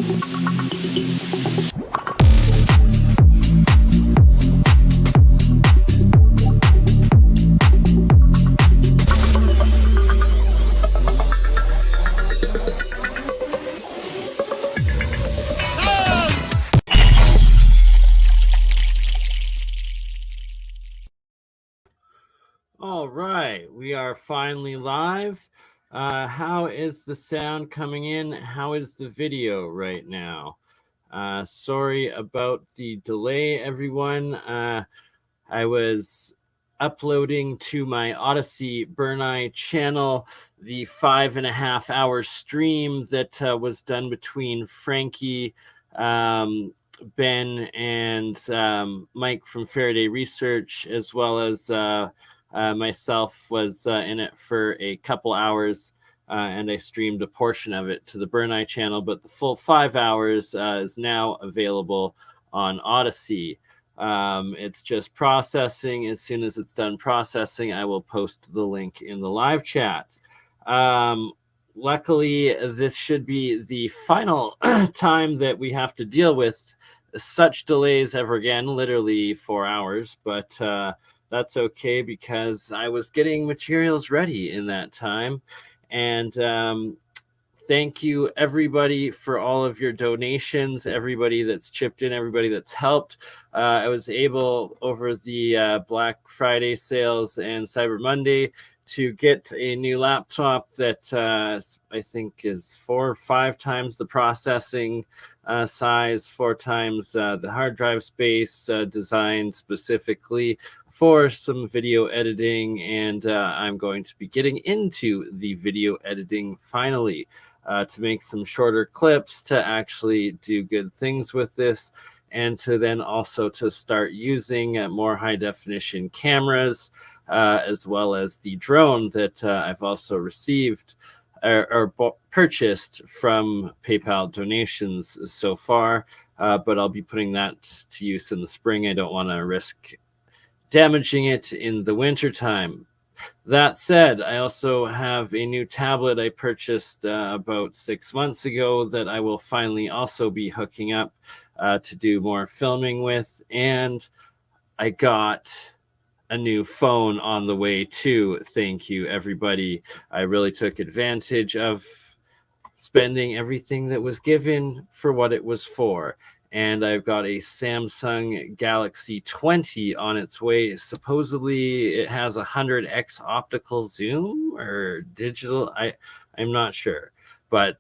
All right, we are finally live. How is the sound coming in? How is the video right now? Sorry about the delay, everyone. I was uploading to my OdySee BurnEye channel the 5.5 hour stream that was done between Frankie, Ben, and Mike from Faraday Research, as well as myself was in it for a couple hours, and I streamed a portion of it to the BurnEye channel, but the full 5 hours is now available on OdySee. It's just processing. As soon as it's done processing, I will post the link in the live chat. Luckily, this should be the final time that we have to deal with such delays ever again, literally 4 hours, but that's okay because I was getting materials ready in that time. And thank you, everybody, for all of your donations, everybody that's chipped in, everybody that's helped. I was able, over the Black Friday sales and Cyber Monday, to get a new laptop that I think is 4 or 5 times the processing size, 4 times the hard drive space, designed specifically for some video editing. And I'm going to be getting into the video editing finally, to make some shorter clips, to actually do good things with this, and to then also to start using more high definition cameras, as well as the drone that I've also received or purchased from PayPal donations so far, but I'll be putting that to use in the spring. I don't want to risk damaging it in the wintertime. That said, I also have a new tablet I purchased about 6 months ago that I will finally also be hooking up to do more filming with. And I got a new phone on the way too. Thank you, everybody. I really took advantage of spending everything that was given for what it was for. And I've got a Samsung Galaxy 20 on its way. Supposedly it has 100x optical zoom or digital. I'm not sure, but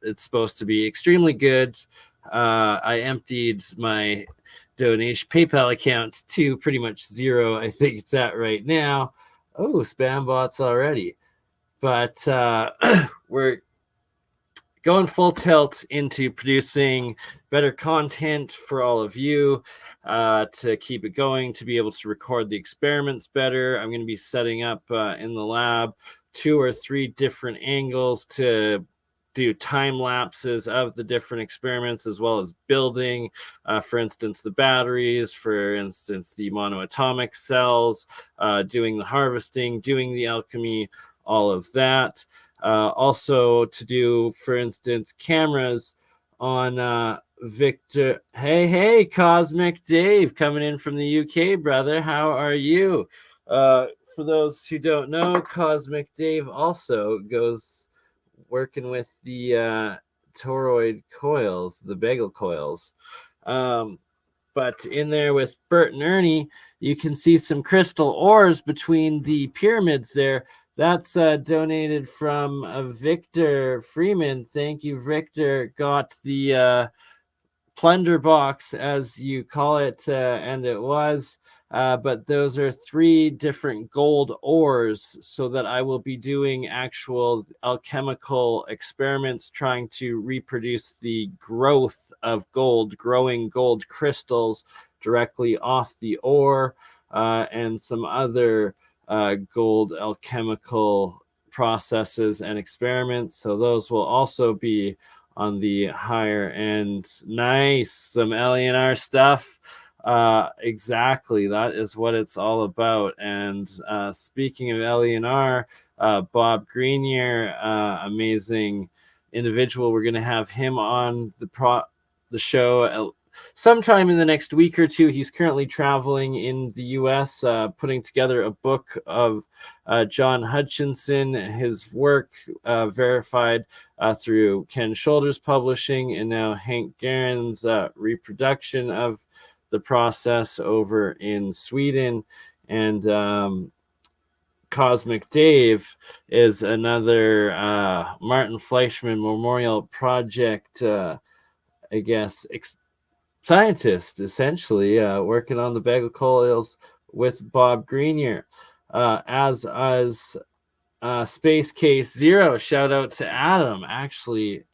it's supposed to be extremely good. I emptied my donation PayPal account to pretty much zero. I think it's at right now. Oh, spam bots already. But we're going full tilt into producing better content for all of you, to keep it going, to be able to record the experiments better. I'm going to be setting up in the lab 2 or 3 different angles to do time lapses of the different experiments, as well as building, for instance, the batteries, for instance, the monoatomic cells, doing the harvesting, doing the alchemy, all of that. Also to do, for instance, cameras on Victor. Hey, Cosmic Dave, coming in from the UK, brother. How are you? For those who don't know, Cosmic Dave also goes working with the toroid coils, the bagel coils. But in there with Bert and Ernie, you can see some crystal ores between the pyramids there. That's donated from Victor Freeman. Thank you, Victor. Got the plunder box, as you call it, and it was. But those are 3 different gold ores, so that I will be doing actual alchemical experiments trying to reproduce the growth of gold, growing gold crystals directly off the ore, and some other gold alchemical processes and experiments. So those will also be on the higher end. Nice, some LNR stuff. Exactly, that is what it's all about. And speaking of LNR, Bob Greenier, amazing individual. We're going to have him on the show sometime in the next week or two. He's currently traveling in the U.S., putting together a book of John Hutchinson, his work verified through Ken Shoulders Publishing, and now Hank Garen's reproduction of the process over in Sweden. And Cosmic Dave is another Martin Fleischmann Memorial Project, I guess, scientist, essentially, working on the bagel coils with Bob Greenier. As Space Case Zero, shout out to Adam. Actually,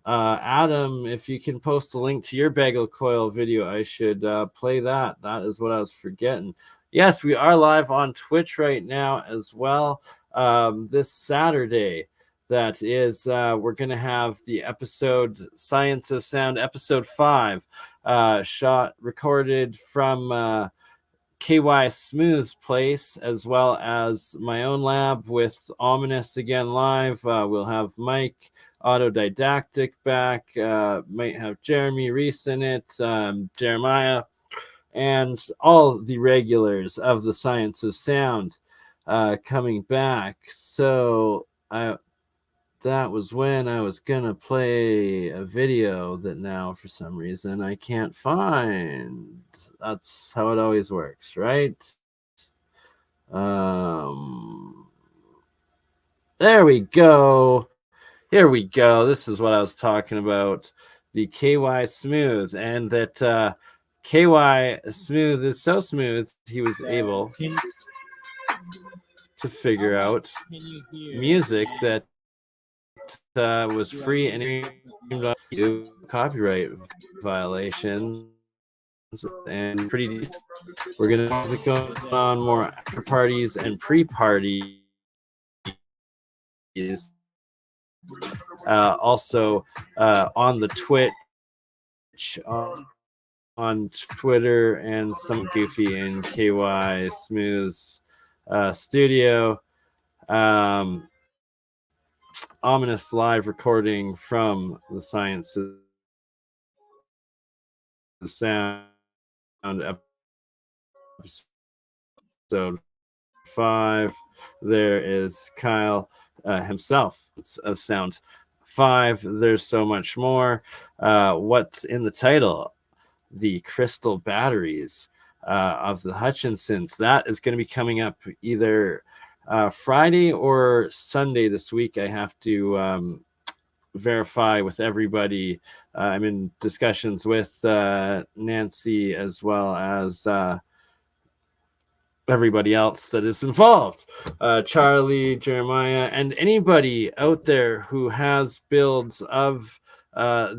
Adam, if you can post a link to your bagel coil video, I should play that. That is what I was forgetting. Yes, we are live on Twitch right now as well. This Saturday, that is, we're going to have the episode Science of Sound, episode 5, recorded from KY Smooth's place, as well as my own lab with Ominous again live. We'll have Mike Autodidactic back, might have Jeremy Reese in it, Jeremiah, and all the regulars of the Science of Sound coming back. So that was when I was gonna play a video that now for some reason I can't find. That's how it always works, right? There we go. Here we go. This is what I was talking about. The KY Smooth, and that KY Smooth is so smooth he was able to figure out music that was free and do copyright violations, and pretty decent. We're gonna go on more after parties and pre-parties. Also on the Twitch, on Twitter, and some goofy in KY Smooth's studio. Ominous live recording from the Science of Sound episode 5. There is Kyle himself of Sound 5. There's so much more. What's in the title? The crystal batteries of the Hutchinsons. That is going to be coming up either Friday or Sunday this week. I have to verify with everybody. I'm in discussions with Nancy as well as everybody else that is involved. Charlie, Jeremiah, and anybody out there who has builds of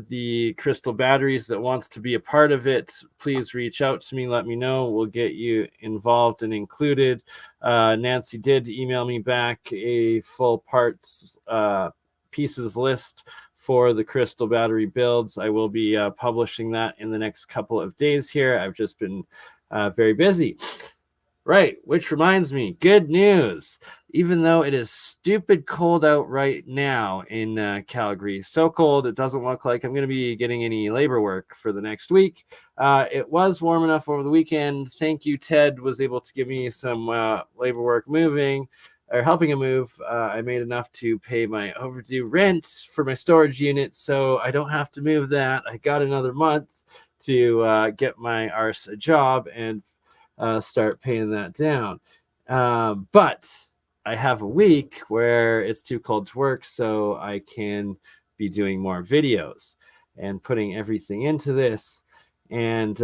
the crystal batteries that wants to be a part of it, please reach out to me. Let me know. We'll get you involved and included. Nancy did email me back a full parts pieces list for the crystal battery builds. I will be publishing that in the next couple of days here. I've just been very busy. Right, which reminds me, good news. Even though it is stupid cold out right now in Calgary, so cold it doesn't look like I'm going to be getting any labor work for the next week. It was warm enough over the weekend. Thank you, Ted was able to give me some labor work moving, or helping him move. I made enough to pay my overdue rent for my storage unit, so I don't have to move that. I got another month to get my arse a job and start paying that down. But I have a week where it's too cold to work, so I can be doing more videos and putting everything into this. And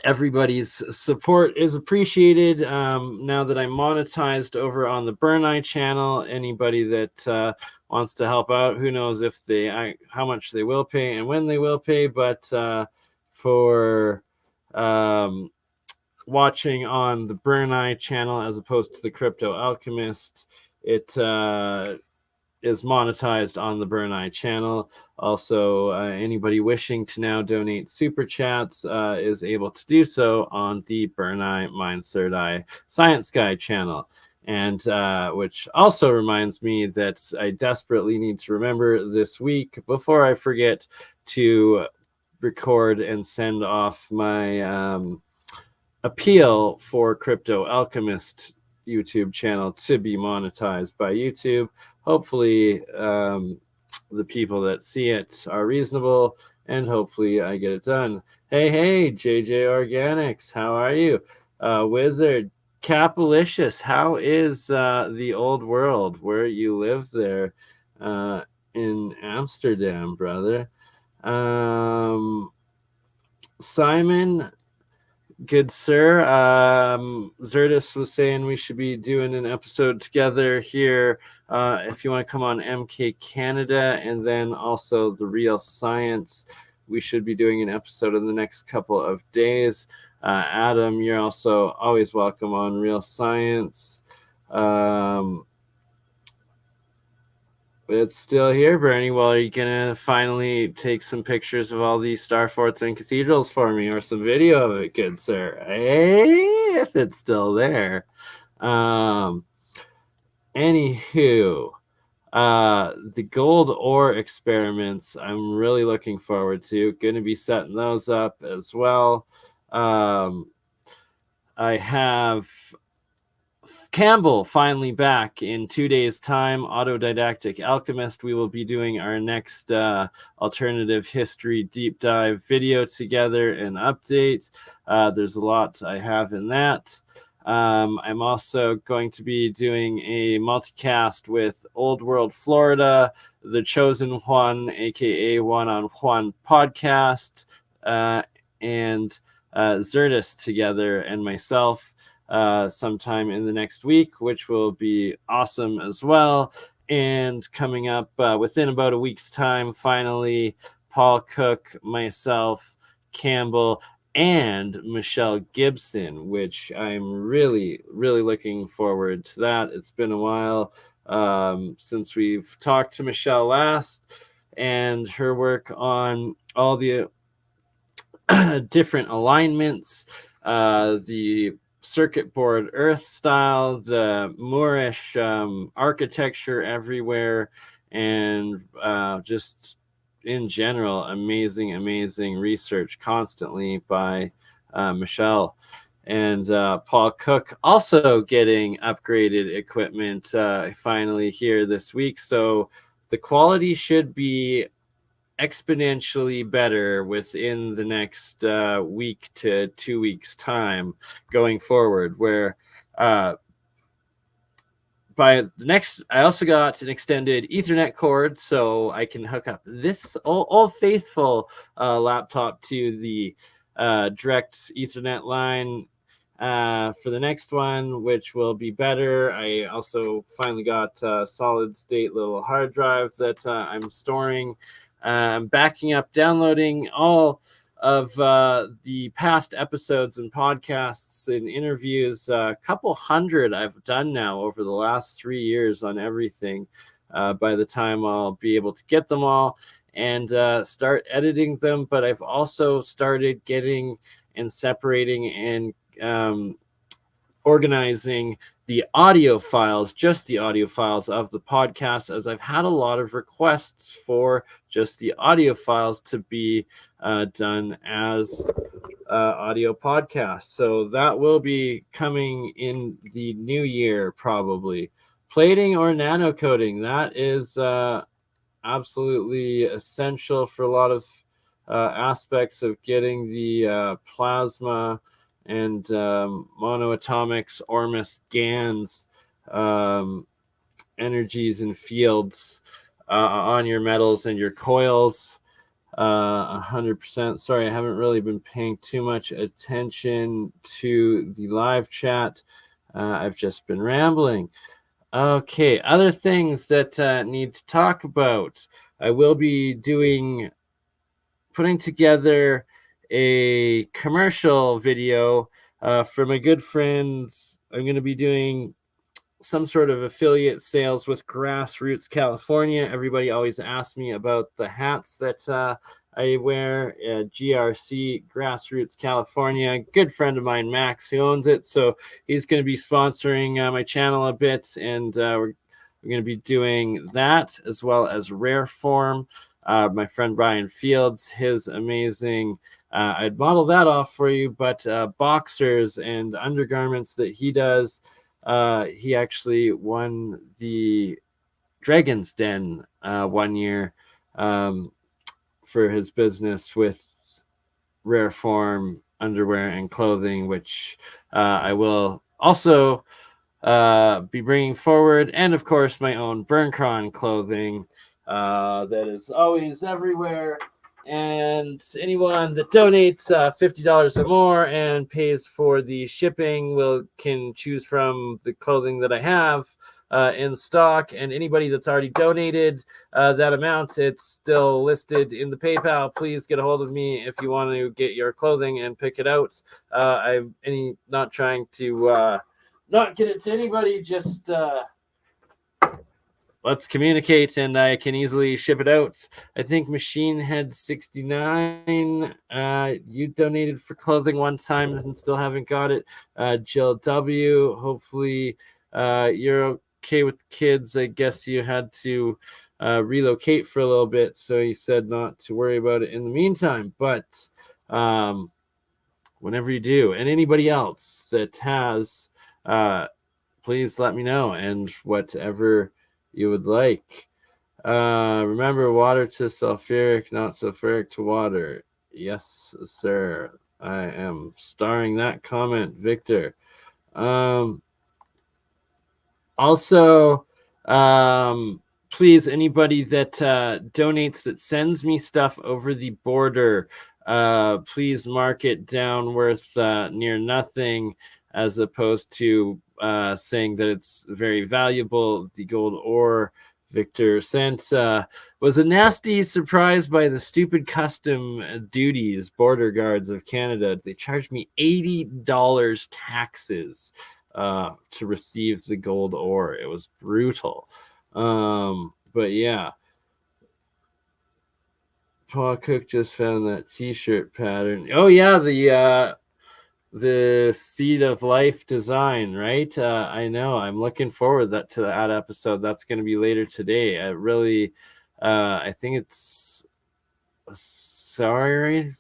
everybody's support is appreciated. Now that I'm monetized over on the BurnEye channel, anybody that wants to help out, who knows if how much they will pay and when they will pay, but for watching on the BurnEye channel as opposed to the Crypto Alchemist, it is monetized on the BurnEye channel. Also, anybody wishing to now donate super chats is able to do so on the BurnEye Mind's Third Eye ScienceGuy channel. And which also reminds me that I desperately need to remember this week before I forget to record and send off my appeal for Crypto Alchemist YouTube channel to be monetized by YouTube. Hopefully, the people that see it are reasonable, and hopefully I get it done. Hey, JJ Organics, how are you? Wizard, Capalicious, how is the old world where you live there in Amsterdam, brother? Simon, good sir. Zertis was saying we should be doing an episode together here. If you want to come on MK Canada, and then also the Real Science, we should be doing an episode in the next couple of days. Adam, you're also always welcome on Real Science. It's still here, Bernie. Well, are you gonna finally take some pictures of all these star forts and cathedrals for me, or some video of it, good sir? Hey, if it's still there. Anywho, the gold ore experiments, I'm really looking forward to. Going to be setting those up as well. I have Campbell finally back in 2 days' time. Autodidactic Alchemist. We will be doing our next alternative history deep dive video together and update. There's a lot I have in that. I'm also going to be doing a multicast with Old World Florida, the Chosen One, aka One on One podcast, and Zertis together, and myself sometime in the next week, which will be awesome as well. And coming up within about a week's time, finally, Paul Cook, myself, Campbell, and Michelle Gibson, which I'm really, really looking forward to that. It's been a while since we've talked to Michelle last, and her work on all the different alignments, the circuit board earth style, the Moorish architecture everywhere, and just in general, amazing research constantly by Michelle. And Paul Cook also getting upgraded equipment finally here this week. So the quality should be exponentially better within the next week to 2 weeks time going forward, where by the next, I also got an extended Ethernet cord, so I can hook up this old faithful laptop to the direct Ethernet line for the next one, which will be better. I also finally got a solid state little hard drive that I'm storing. I'm backing up, downloading all of the past episodes and podcasts and interviews, a couple hundred I've done now over the last 3 years on everything. By the time I'll be able to get them all and start editing them, but I've also started getting and separating and organizing the audio files, just the audio files of the podcast, as I've had a lot of requests for just the audio files to be done as audio podcasts. So that will be coming in the new year, probably. Plating or nano coating, that is absolutely essential for a lot of aspects of getting the plasma and monoatomics, Ormus GANs, energies and fields on your metals and your coils. 100%. Sorry, I haven't really been paying too much attention to the live chat. I've just been rambling. Okay, other things that need to talk about. I will be putting together a commercial video for my good friends. I'm going to be doing some sort of affiliate sales with Grassroots California. Everybody always asks me about the hats that I wear. GRC, Grassroots California. Good friend of mine, Max, who owns it. So he's going to be sponsoring my channel a bit, and we're going to be doing that, as well as Rare Form. My friend Brian Fields, his amazing, I'd model that off for you, but boxers and undergarments that he does. He actually won the Dragon's Den 1 year for his business with Rare Form underwear and clothing, which I will also be bringing forward, and of course my own BurnCron clothing that is always everywhere. And anyone that donates $50 or more and pays for the shipping can choose from the clothing that I have in stock. And anybody that's already donated that amount, it's still listed in the PayPal. Please get a hold of me if you want to get your clothing and pick it out. I'm not trying to not get it to anybody, just let's communicate, and I can easily ship it out. I think Machine Head 69, you donated for clothing one time and still haven't got it. Jill W, hopefully you're okay with kids. I guess you had to relocate for a little bit, so you said not to worry about it in the meantime. But whenever you do, and anybody else that has, please let me know, and whatever you would like. Remember, water to sulfuric, not sulfuric to water. Yes, sir. I am starring that comment, Victor. Also, please, anybody that donates, that sends me stuff over the border, please mark it down worth near nothing, as opposed to saying that it's very valuable. The gold ore Victor sent was a nasty surprise by the stupid custom duties, border guards of Canada. They charged me $80 taxes to receive the gold ore. It was brutal. But yeah, Paul Cook just found that t-shirt pattern. Oh yeah, the Seed of Life design, right? I know. I'm looking forward to that episode. That's going to be later today. I really, I think it's sorry,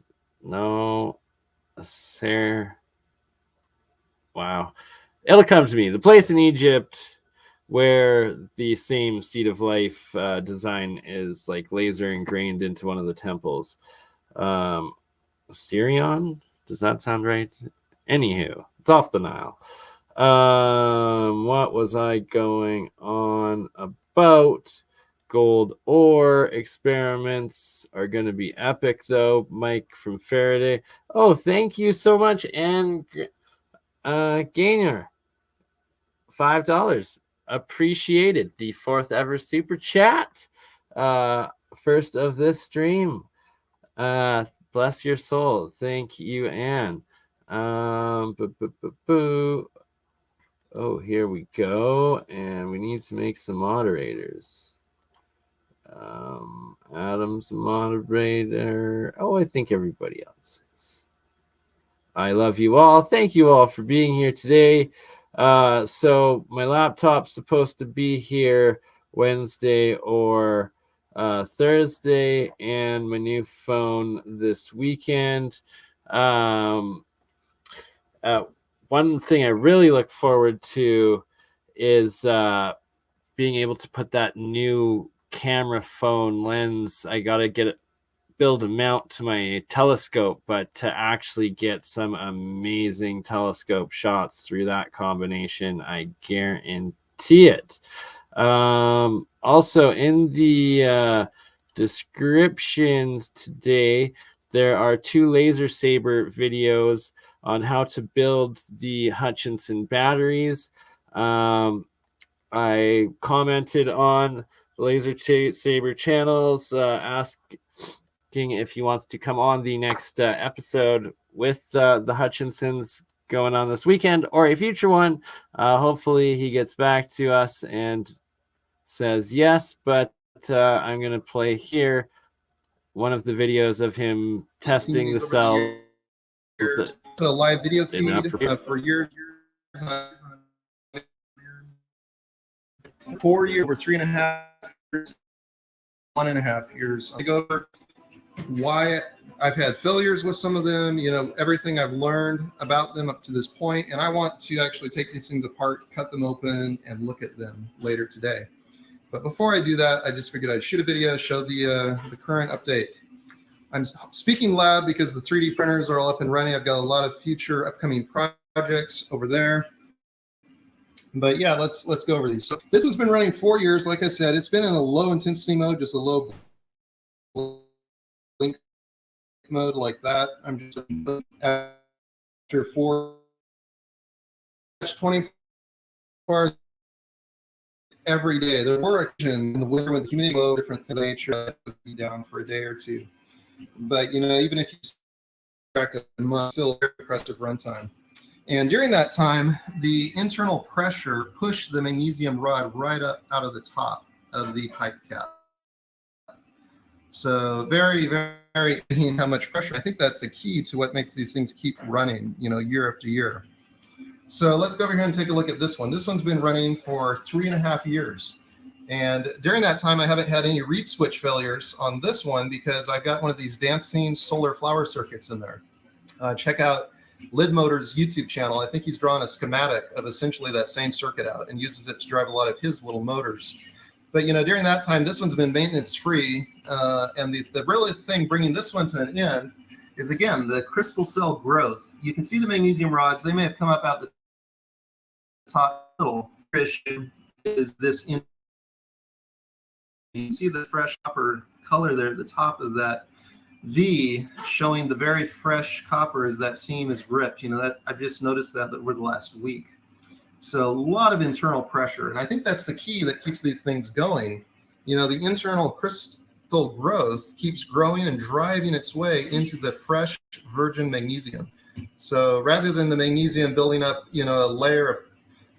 no, Sarah. Wow, it'll come to me. The place in Egypt where the same Seed of Life design is like laser ingrained into one of the temples. Sirion? Does that sound right? Anywho, it's off the Nile. What was I going on about? Gold ore experiments are going to be epic, though. Mike from Faraday. Oh, thank you so much. And Gainer, $5. Appreciated. The 4th ever super chat. First of this stream. Bless your soul. Thank you, Anne. Oh, here we go. And we need to make some moderators. Adam's a moderator. Oh, I think everybody else is. I love you all. Thank you all for being here today. So my laptop's supposed to be here Wednesday or Thursday, and my new phone this weekend. One thing I really look forward to is being able to put that new camera phone lens. I gotta build a mount to my telescope, but to actually get some amazing telescope shots through that combination, I guarantee it. Also, in the descriptions today, there are 2 laser saber videos on how to build the Hutchinson batteries. I commented on the Laser Saber channels, asking if he wants to come on the next episode with the Hutchinsons. going on this weekend or a future one. Hopefully he gets back to us and says yes, but I'm going to play here one of the videos of him testing the cells. It's a live video feed for years. 4 years, over 3.5 years, 1.5 years. I go over why I've had failures with some of them, you know, everything I've learned about them up to this point, and I want to actually take these things apart, cut them open, and look at them later today. But before I do that, I just figured I'd shoot a video, show the current update. I'm speaking loud because the 3D printers are all up and running. I've got a lot of future upcoming projects over there. But yeah, let's go over these. So this has been running 4 years. Like I said, it's been in a low intensity mode, just a low blink mode like that. I'm just after 24 hours every day. There were occasions in the winter when the humidity low, different things of nature, be down for a day or two. But you know, even if you subtract a month, still very impressive runtime. And during that time, the internal pressure pushed the magnesium rod right up out of the top of the pipe cap. So very, very how much pressure. I think that's the key to what makes these things keep running, you know, year after year. So let's go over here and take a look at this one. This one's been running for 3.5 years. And during that time, I haven't had any reed switch failures on this one because I've got one of these dancing solar flower circuits in there. Check out Lid Motor's YouTube channel. I think he's drawn a schematic of essentially that same circuit out and uses it to drive a lot of his little motors. But you know, during that time, this one's been maintenance free. And the real thing bringing this one to an end is, again, the crystal cell growth. You can see the magnesium rods. They may have come up out the top. Little issue is this. You can see the fresh copper color there at the top of that V, showing the very fresh copper as that seam is ripped. You know, that I've just noticed that over the last week. So a lot of internal pressure, and I think that's the key that keeps these things going. You know, the internal crystal growth keeps growing and driving its way into the fresh virgin magnesium. So rather than the magnesium building up, you know, a layer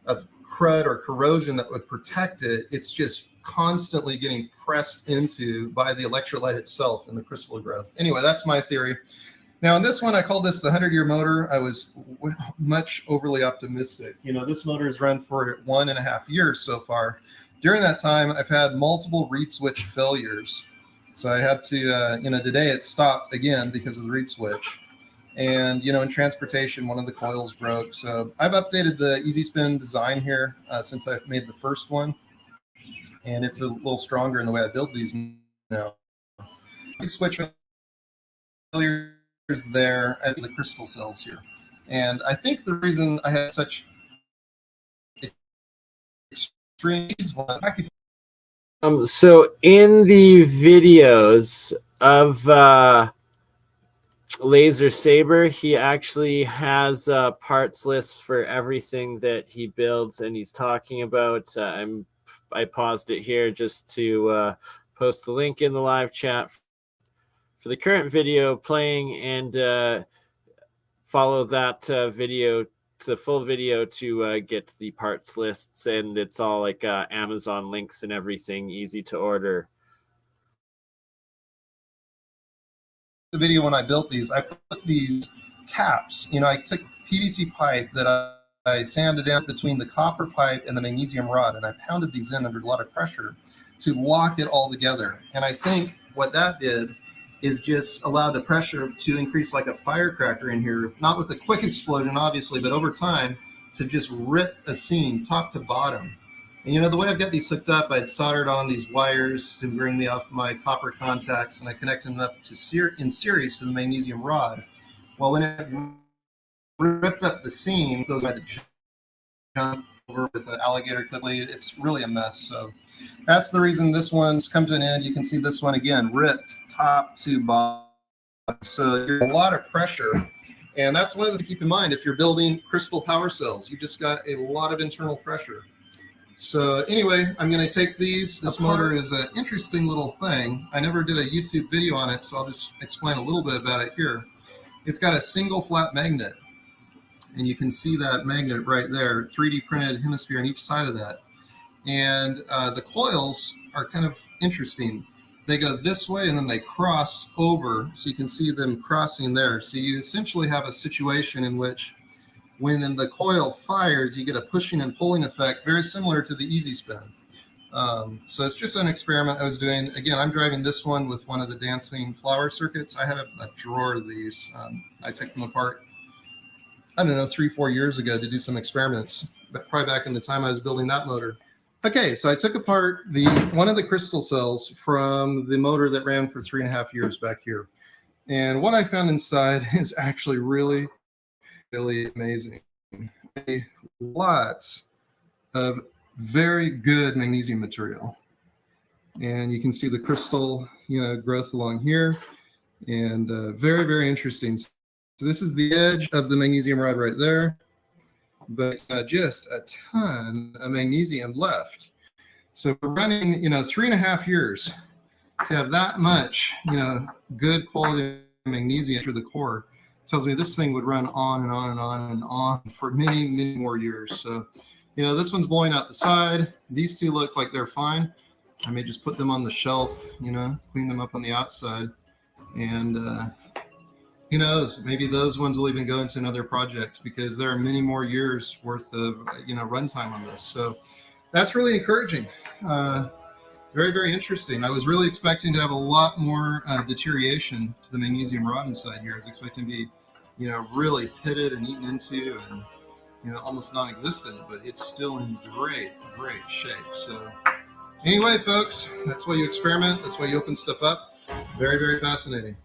of crud or corrosion that would protect it, it's just constantly getting pressed into by the electrolyte itself and the crystal growth. Anyway, that's my theory. Now, in this one, I called this the 100-year motor. I was much overly optimistic. You know, this motor has run for 1.5 years so far. During that time, I've had multiple reed switch failures. So I had to, you know, today it stopped again because of the reed switch. And, you know, in transportation, one of the coils broke. So I've updated the Easy Spin design here since I've made the first one. And it's a little stronger in the way I build these now. Reed switch failures there and the crystal cells here. And I think the reason I had such extreme so in the videos of Laser Saber, he actually has parts lists for everything that he builds and he's talking about. I paused it here just to post the link in the live chat for the current video playing, and follow that video to the full video to get the parts lists, and it's all like Amazon links and everything, easy to order. The video when I built these, I put these caps, you know, I took PVC pipe that I sanded out between the copper pipe and the magnesium rod, and I pounded these in under a lot of pressure to lock it all together. And I think what that did is just allow the pressure to increase like a firecracker in here, not with a quick explosion, obviously, but over time to just rip a seam top to bottom. And you know, the way I've got these hooked up, I'd soldered on these wires to bring me off my copper contacts, and I connected them up to in series to the magnesium rod. Well, when it ripped up the seam, those had to jump over with an alligator clip blade. It's really a mess. So that's the reason this one's come to an end. You can see this one again, ripped top to bottom. So there's a lot of pressure. And that's one of the things to keep in mind if you're building crystal power cells. You just got a lot of internal pressure. So anyway, I'm going to take these. This motor is an interesting little thing. I never did a YouTube video on it, so I'll just explain a little bit about it here. It's got a single flat magnet. And you can see that magnet right there, 3D printed hemisphere on each side of that. And the coils are kind of interesting. They go this way and then they cross over. So you can see them crossing there. So you essentially have a situation in which when the coil fires, you get a pushing and pulling effect, very similar to the easy spin. So it's just an experiment I was doing. Again, I'm driving this one with one of the dancing flower circuits. I have a drawer of these. I took them apart, I don't know, 3-4 years ago to do some experiments, but probably back in the time I was building that motor. Okay, so I took apart one of the crystal cells from the motor that ran for 3.5 years back here. And what I found inside is actually really, really amazing. Lots of very good magnesium material. And you can see the crystal, growth along here, and very, very interesting. So this is the edge of the magnesium rod right there, but just a ton of magnesium left. So we're running, 3.5 years to have that much, good quality magnesium through the core. Tells me this thing would run on and on and on and on for many, many more years. So, this one's blowing out the side. These two look like they're fine. I may just put them on the shelf, clean them up on the outside. And who knows, maybe those ones will even go into another project because there are many more years worth of, runtime on this. So that's really encouraging. Very, very interesting. I was really expecting to have a lot more deterioration to the magnesium rod inside here. I was expecting to be, really pitted and eaten into and, almost non-existent, but it's still in great, great shape. So anyway, folks, that's why you experiment. That's why you open stuff up. Very, very fascinating.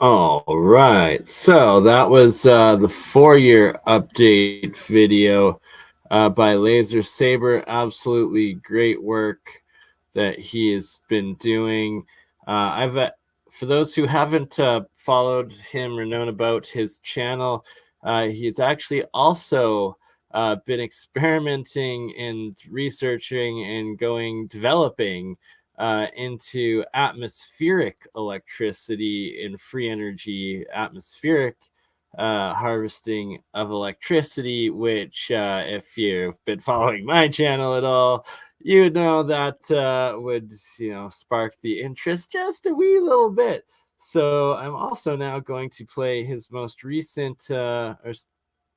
All right. So that was the 4-year update video by Laser Saber. Absolutely great work that he has been doing. For those who haven't followed him or known about his channel, he's actually also been experimenting and researching and developing into atmospheric electricity and free energy atmospheric harvesting of electricity, which if you've been following my channel at all, you know that would spark the interest just a wee little bit. So I'm also now going to play his most recent or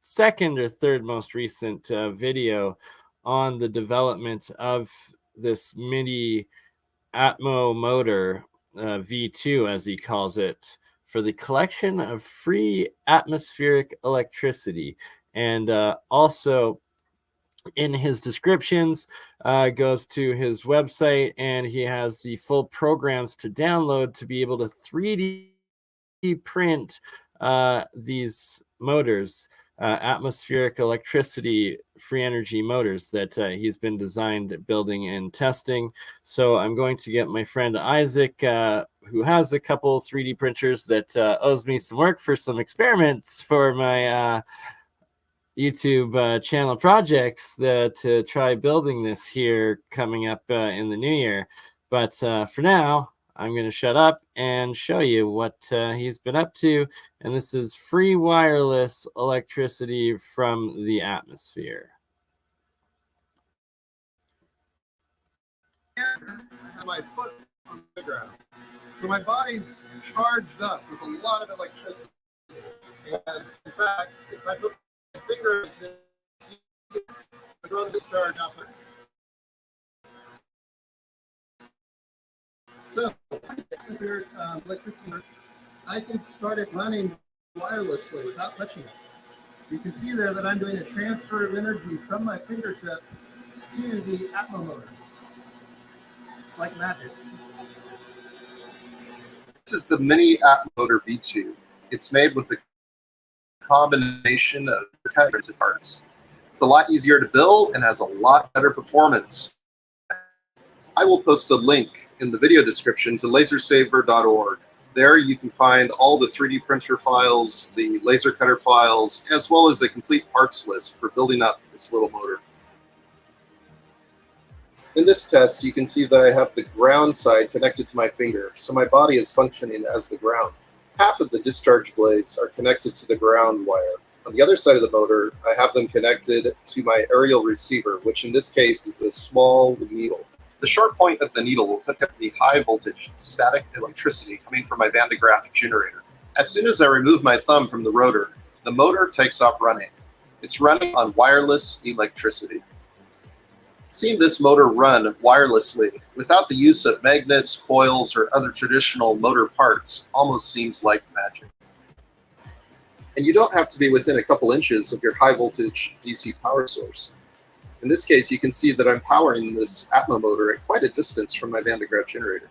second or third most recent video on the development of this MIDI Atmo motor, V2 as he calls it, for the collection of free atmospheric electricity. And also in his descriptions goes to his website, and he has the full programs to download to be able to 3D print these motors, atmospheric electricity free energy motors that he's been designed, building, and testing. So I'm going to get my friend Isaac, who has a couple 3D printers that owes me some work for some experiments for my YouTube channel projects to try building this here coming up in the new year. But for now, I'm going to shut up and show you what he's been up to. And this is free wireless electricity from the atmosphere. My foot on the ground. So my body's charged up with a lot of electricity. And in fact, if I put my finger in this, I throw the discharge out there. So, electricity, I can start it running wirelessly without touching it. You can see there that I'm doing a transfer of energy from my fingertip to the Atmo motor. It's like magic. This is the mini Atmo motor V2. It's made with a combination of printed parts. It's a lot easier to build and has a lot better performance. I will post a link in the video description to lasersaber.org. There you can find all the 3D printer files, the laser cutter files, as well as a complete parts list for building up this little motor. In this test, you can see that I have the ground side connected to my finger, so my body is functioning as the ground. Half of the discharge blades are connected to the ground wire. On the other side of the motor, I have them connected to my aerial receiver, which in this case is the small needle. The sharp point of the needle will hook up the high voltage static electricity coming from my Van de Graaff generator. As soon as I remove my thumb from the rotor, the motor takes off running. It's running on wireless electricity. Seeing this motor run wirelessly without the use of magnets, coils, or other traditional motor parts almost seems like magic. And you don't have to be within a couple inches of your high voltage DC power source. In this case, you can see that I'm powering this Atmo motor at quite a distance from my Van de Graaff generator.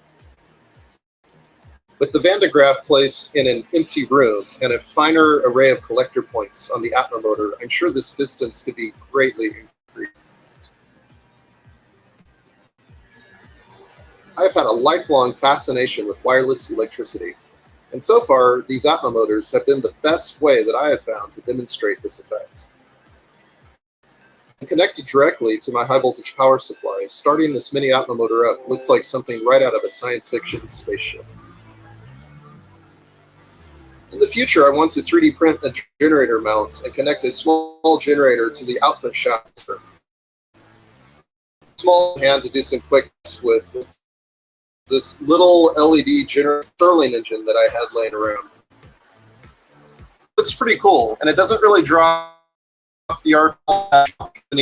With the Van de Graaff placed in an empty room and a finer array of collector points on the Atmo motor, I'm sure this distance could be greatly increased. I've had a lifelong fascination with wireless electricity, and so far, these Atmo motors have been the best way that I have found to demonstrate this effect. Connected directly to my high voltage power supply, starting this mini Atmo motor up looks like something right out of a science fiction spaceship. In the future, I want to 3D print a generator mount and connect a small generator to the output shaft. Small hand to do some quick with this little LED Stirling engine that I had laying around. Looks pretty cool, and it doesn't really draw the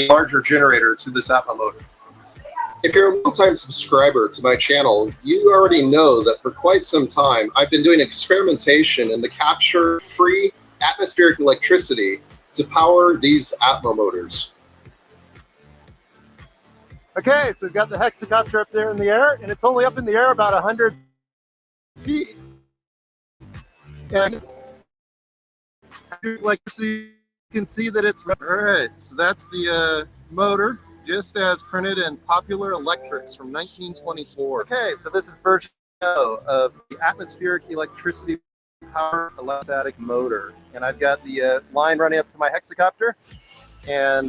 larger generator to this Atmo motor. If you're a long-time subscriber to my channel, you already know that for quite some time I've been doing experimentation in the capture free atmospheric electricity to power these Atmo motors. Okay, so we've got the hexacopter up there in the air, and it's only up in the air about 100 feet. And like, so you can see that it's all right. So that's the motor, just as printed in Popular Electrics from 1924. Okay, so this is version of the atmospheric electricity power electrostatic motor, and I've got the line running up to my hexacopter. And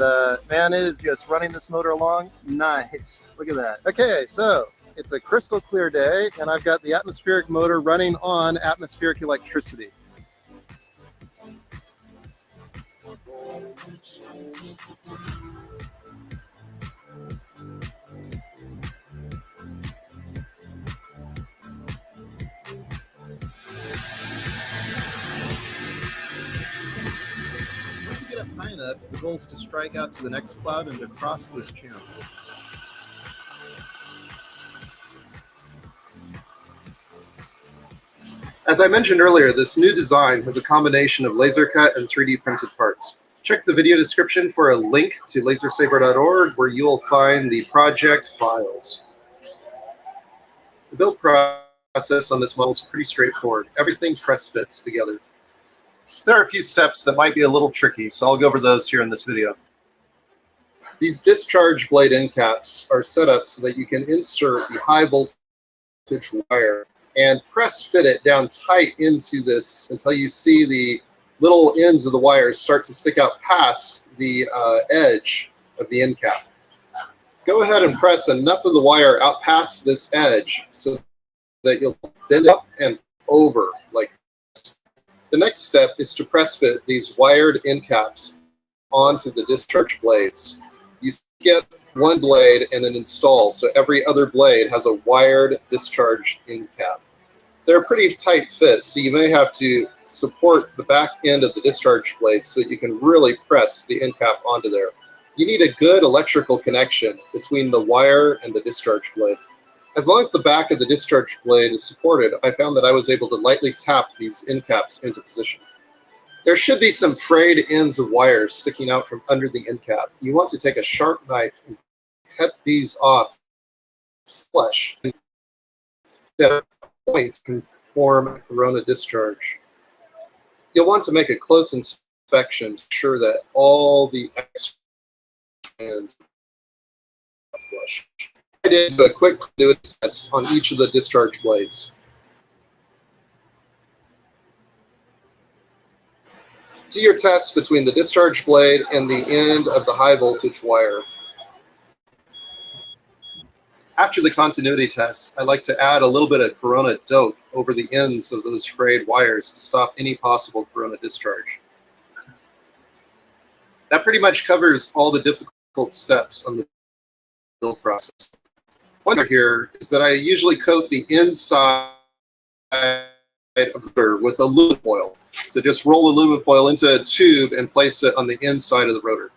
man, it is just running this motor along. Nice. Look at that. Okay, so it's a crystal clear day, and I've got the atmospheric motor running on atmospheric electricity. High enough, the goal is to strike out to the next cloud and to cross this channel. As I mentioned earlier, this new design has a combination of laser cut and 3D printed parts. Check the video description for a link to lasersaber.org where you will find the project files. The build process on this model is pretty straightforward. Everything press fits together. There are a few steps that might be a little tricky, so I'll go over those here in this video. These discharge blade end caps are set up so that you can insert the high voltage wire and press fit it down tight into this until you see the little ends of the wires start to stick out past the edge of the end cap. Go ahead and press enough of the wire out past this edge so that you'll bend up and over like this. The next step is to press fit these wired end caps onto the discharge blades. You skip one blade and then install, so every other blade has a wired discharge end cap. They're a pretty tight fit, so you may have to support the back end of the discharge blade so that you can really press the end cap onto there. You need a good electrical connection between the wire and the discharge blade. As long as the back of the discharge blade is supported, I found that I was able to lightly tap these end caps into position. There should be some frayed ends of wires sticking out from under the end cap. You want to take a sharp knife and cut these off flush. That point can form a corona discharge. You'll want to make a close inspection to ensure that all the extra ends are flush. I did a quick continuity test on each of the discharge blades. Do your test between the discharge blade and the end of the high voltage wire. After the continuity test, I like to add a little bit of corona dope over the ends of those frayed wires to stop any possible corona discharge. That pretty much covers all the difficult steps on the build process. One thing here is that I usually coat the inside of the rotor with aluminum foil. So just roll aluminum foil into a tube and place it on the inside of the rotor.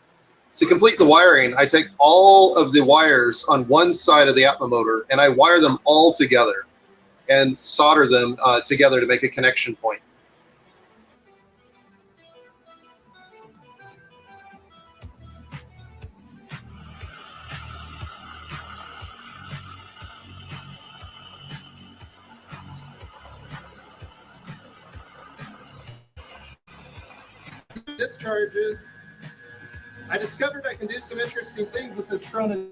To complete the wiring, I take all of the wires on one side of the Atma motor and I wire them all together and solder them together to make a connection point. Discharges. I discovered I can do some interesting things with this corona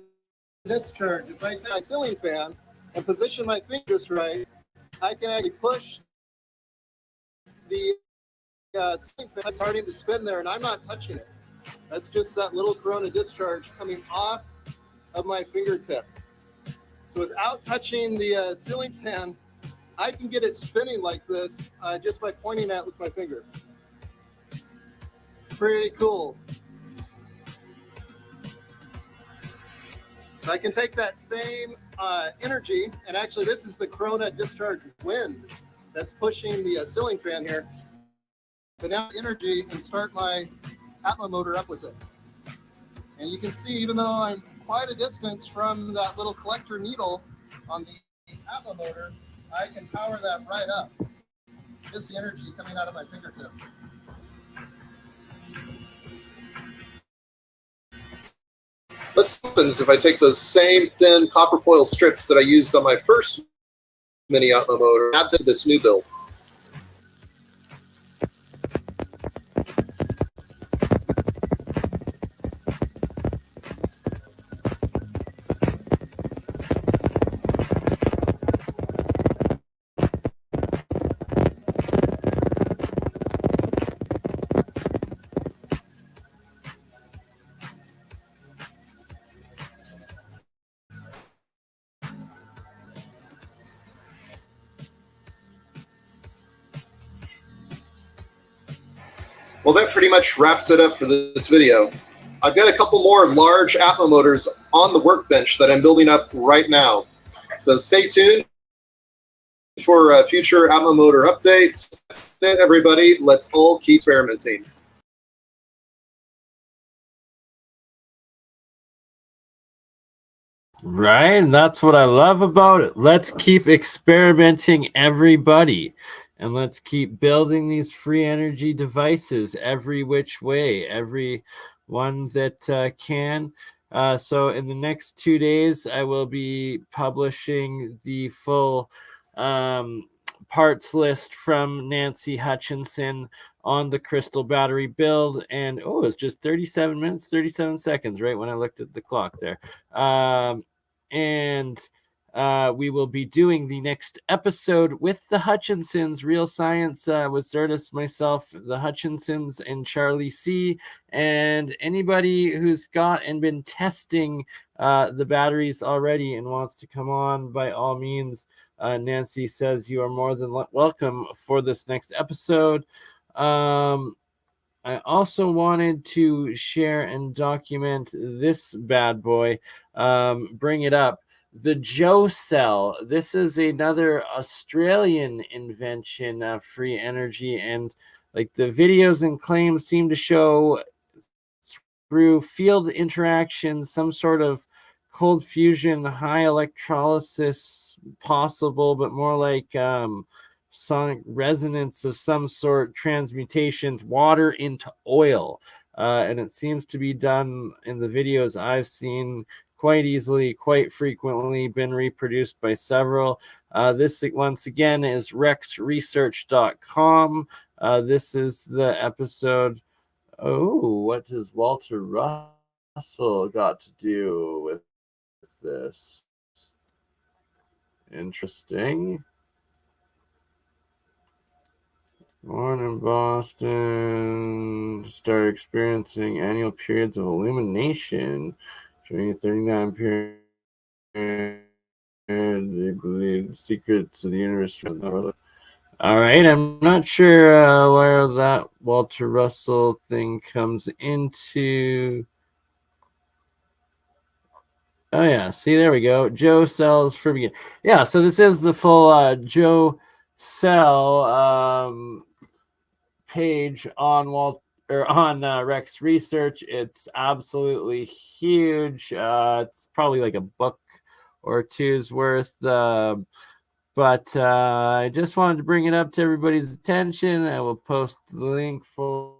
discharge. If I take my ceiling fan and position my fingers right, I can actually push the ceiling fan starting to spin there, and I'm not touching it. That's just that little corona discharge coming off of my fingertip. So without touching the ceiling fan, I can get it spinning like this just by pointing at it with my finger. Pretty cool. So I can take that same energy, and actually this is the corona discharge wind that's pushing the ceiling fan here. But now energy and start my Atma motor up with it. And you can see, even though I'm quite a distance from that little collector needle on the Atma motor, I can power that right up. Just the energy coming out of my fingertip. What happens if I take those same thin copper foil strips that I used on my first mini Atma motor and add them to this new build? Well, that pretty much wraps it up for this video. I've got a couple more large Atma motors on the workbench that I'm building up right now. So stay tuned for future Atma motor updates. That's it, everybody. Let's all keep experimenting. Right, and that's what I love about it. Let's keep experimenting, everybody, and let's keep building these free energy devices every which way, every one that can. So in the next 2 days, I will be publishing the full parts list from Nancy Hutchinson on the crystal battery build. And oh, it's just 37 minutes, 37 seconds, right when I looked at the clock there. And we will be doing the next episode with the Hutchinsons, Real Science with Zertis, myself, the Hutchinsons, and Charlie C. And anybody who's got and been testing the batteries already and wants to come on, by all means, Nancy says you are more than welcome for this next episode. I also wanted to share and document this bad boy, bring it up. The Joe Cell. This is another Australian invention, free energy, and like the videos and claims seem to show through field interaction, some sort of cold fusion, high electrolysis possible, but more like sonic resonance of some sort, transmutation, water into oil. And it seems to be done in the videos I've seen quite easily, quite frequently, been reproduced by several. This, once again, is rexresearch.com. This is the episode. Oh, what does Walter Russell got to do with this? Interesting. Born in Boston, started experiencing annual periods of illumination during a 39 period They believe secrets of the universe. All right, I'm not sure where that Walter Russell thing comes into. Oh yeah, see, there we go. Joe sells for begin. Yeah, so this is the full Joe sell page on Rex Research. It's absolutely huge. It's probably like a book or two's worth. But I just wanted to bring it up to everybody's attention. I will post the link for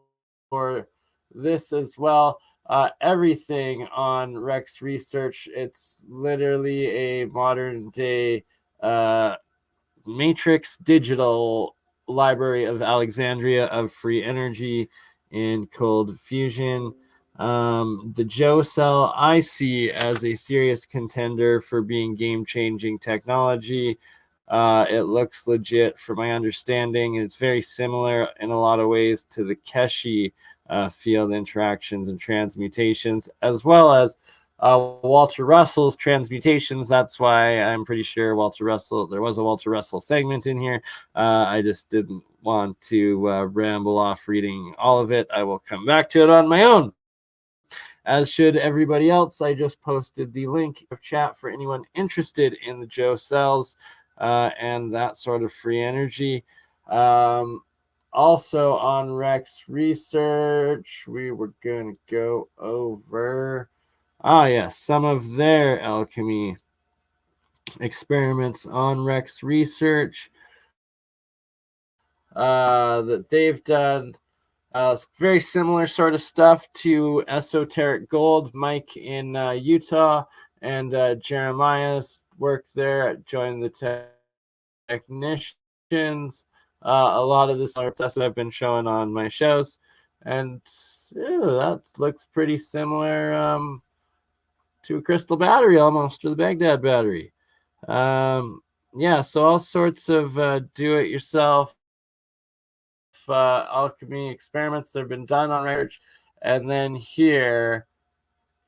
this as well. Everything on Rex Research. It's literally a modern day matrix digital library of Alexandria of free energy and cold fusion. The Joe cell I see as a serious contender for being game-changing technology. It looks legit from my understanding. It's very similar in a lot of ways to the Keshi field interactions and transmutations, as well as Walter Russell's transmutations. That's why I'm pretty sure there was a Walter Russell segment in here. I just didn't want to ramble off reading all of it. I will come back to it on my own, as should everybody else. I just posted the link of chat for anyone interested in the Joe cells and that sort of free energy. Also on Rex Research, we were going to go over yes, some of their alchemy experiments on Rex Research that they've done. It's very similar sort of stuff to Esoteric Gold. Mike in Utah and Jeremiah's work there joined the technicians. A lot of this stuff that I've been showing on my shows, and that looks pretty similar to a crystal battery almost, or the Baghdad battery. Yeah, so all sorts of do-it-yourself alchemy experiments that have been done on research. And then here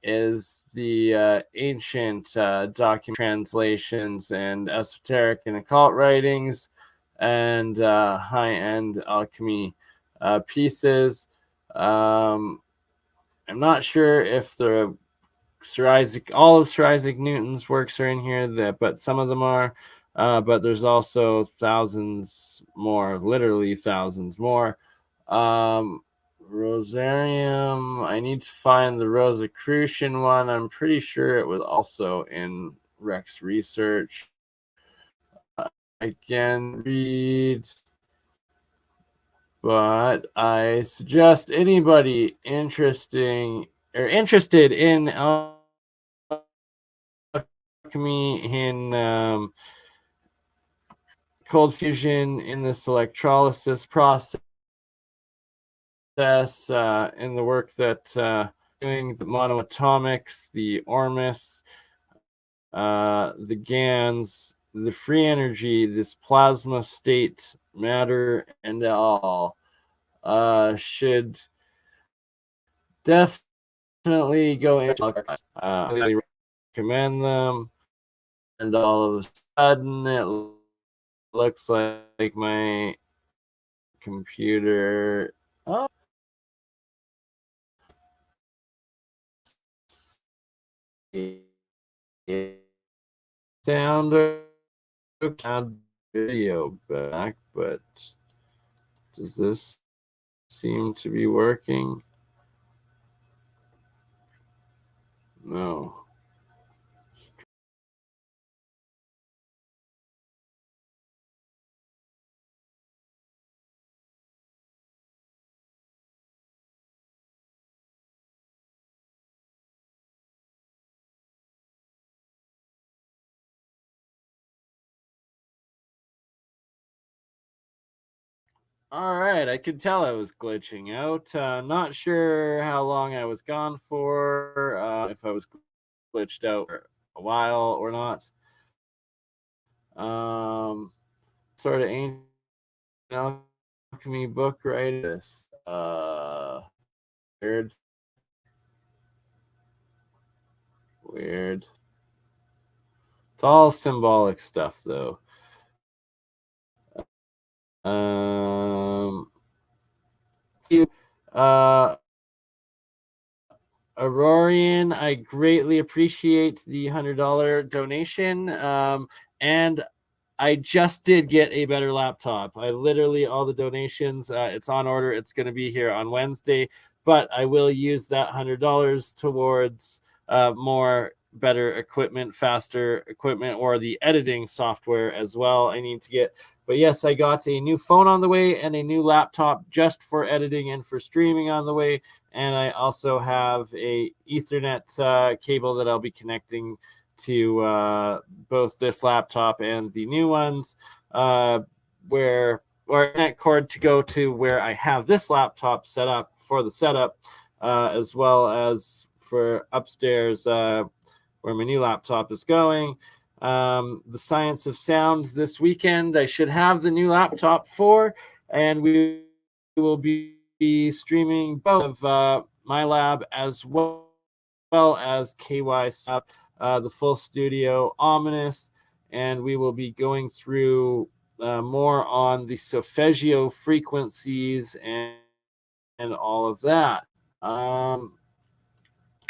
is the ancient document translations and esoteric and occult writings and high-end alchemy pieces. I'm not sure if the all of Sir Isaac Newton's works are in here, but some of them are. But there's also thousands more, literally thousands more. Rosarium, I need to find the Rosicrucian one. I'm pretty sure it was also in Rex Research. I can read, but I suggest anybody interested in alchemy, in cold fusion, in this electrolysis process, in the work that doing the monoatomics, the Ormus, the GANs, the free energy, this plasma state matter, and all should definitely go into. I really recommend them. And all of a sudden, it looks like my computer. Oh. Sound video back, but does this seem to be working? No. All right, I could tell I was glitching out. Not sure how long I was gone for, if I was glitched out for a while or not. Sort of ancient alchemy book, right? This weird. It's all symbolic stuff, though. You, Aurorian, I greatly appreciate the $100 donation. And I just did get a better laptop. I literally, all the donations, it's on order. It's going to be here on Wednesday, but I will use that $100 towards more better equipment, faster equipment, or the editing software as well. I need to get, but yes, I got a new phone on the way and a new laptop just for editing and for streaming on the way. And I also have a Ethernet cable that I'll be connecting to both this laptop and the new ones, where or net cord to go to where I have this laptop set up for the setup, as well as for upstairs where my new laptop is going. The Science of Sound this weekend, I should have the new laptop for, and we will be streaming both of my lab as well as KY stuff. The full studio Ominous, and we will be going through more on the solfeggio frequencies and all of that.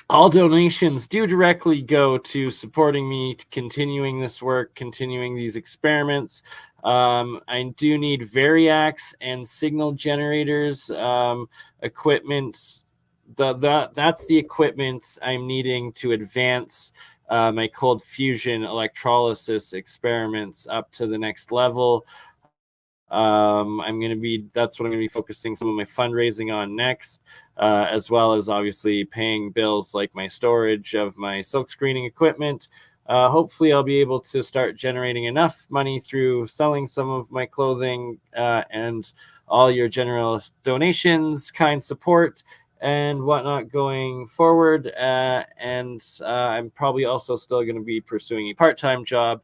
All donations do directly go to supporting me, to continuing this work, continuing these experiments. I do need variacs and signal generators, equipment. That's the equipment I'm needing to advance my cold fusion electrolysis experiments up to the next level. That's what I'm going to be focusing some of my fundraising on next, as well as obviously paying bills like my storage of my silk screening equipment. Hopefully I'll be able to start generating enough money through selling some of my clothing and all your generous donations, kind support, and whatnot going forward. And I'm probably also still going to be pursuing a part-time job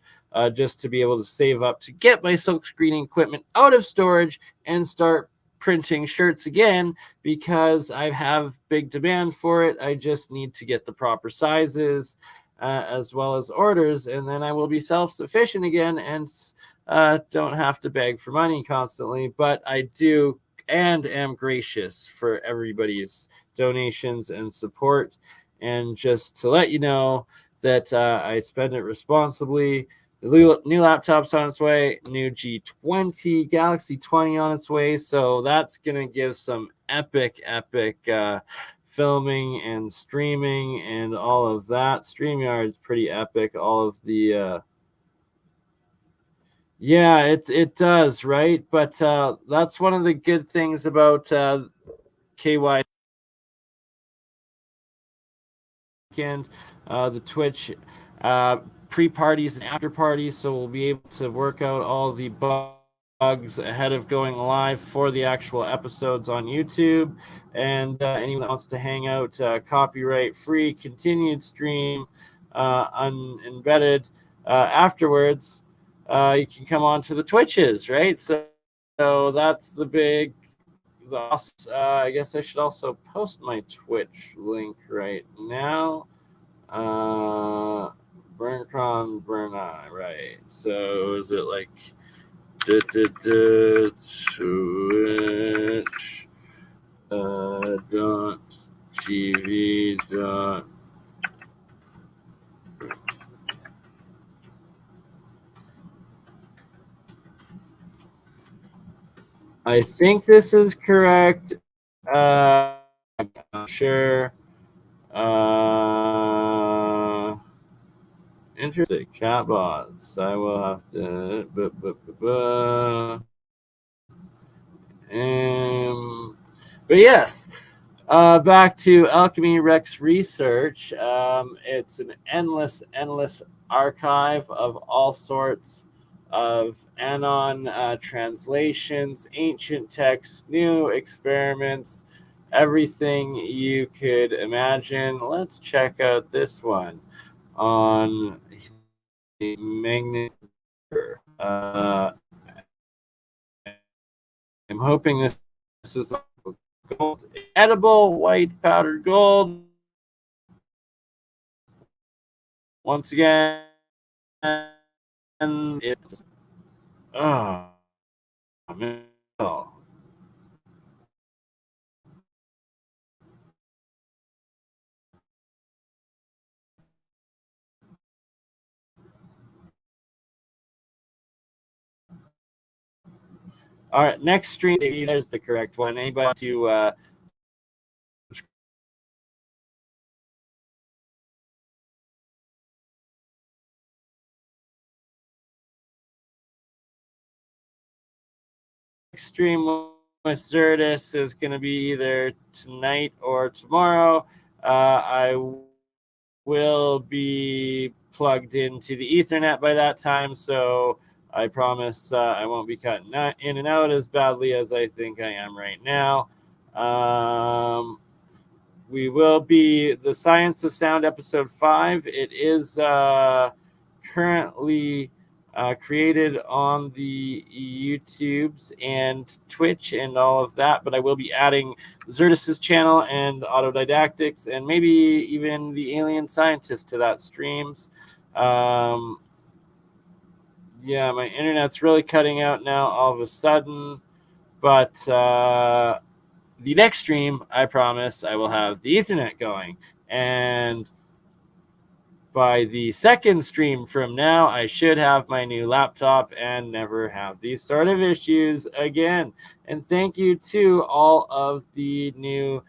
just to be able to save up to get my silk screening equipment out of storage and start printing shirts again, because I have big demand for it. I just need to get the proper sizes as well as orders, and then I will be self-sufficient again and don't have to beg for money constantly. But I do and am gracious for everybody's donations and support. And just to let you know that I spend it responsibly. The new laptop's on its way, new G20 Galaxy 20 on its way, so that's gonna give some epic filming and streaming and all of that. StreamYard's pretty epic. All of the yeah, it does, right? But that's one of the good things about KY weekend, the Twitch pre-parties and after parties, so we'll be able to work out all the bugs ahead of going live for the actual episodes on YouTube. And anyone that wants to hang out copyright free, continued stream, unembedded afterwards, you can come on to the Twitches, right? So that's the big. I guess I should also post my Twitch link right now. BurnEye, right? So is it like Twitch dot TV dot. I think this is correct. I'm not sure. Interesting. Chatbots. I will have to. But yes, back to Alchemy Rex research. It's an endless archive of all sorts of Anon translations, ancient texts, new experiments, everything you could imagine. Let's check out this one on the magnet. I'm hoping this is gold, edible white powdered gold. Once again, it's oh man. All right, next stream. There's the correct one. Anybody to stream with Zerdis is going to be either tonight or tomorrow. I will be plugged into the Ethernet by that time, so I promise I won't be cutting in and out as badly as I think I am right now. We will be the Science of Sound episode 5. It is currently created on the YouTubes and Twitch and all of that, but I will be adding Zerdis's channel and Autodidactics and maybe even the Alien Scientist to that streams. Yeah, my internet's really cutting out now all of a sudden, but the next stream, I promise, I will have the Ethernet going. And by the second stream from now, I should have my new laptop and never have these sort of issues again. And thank you to all of the new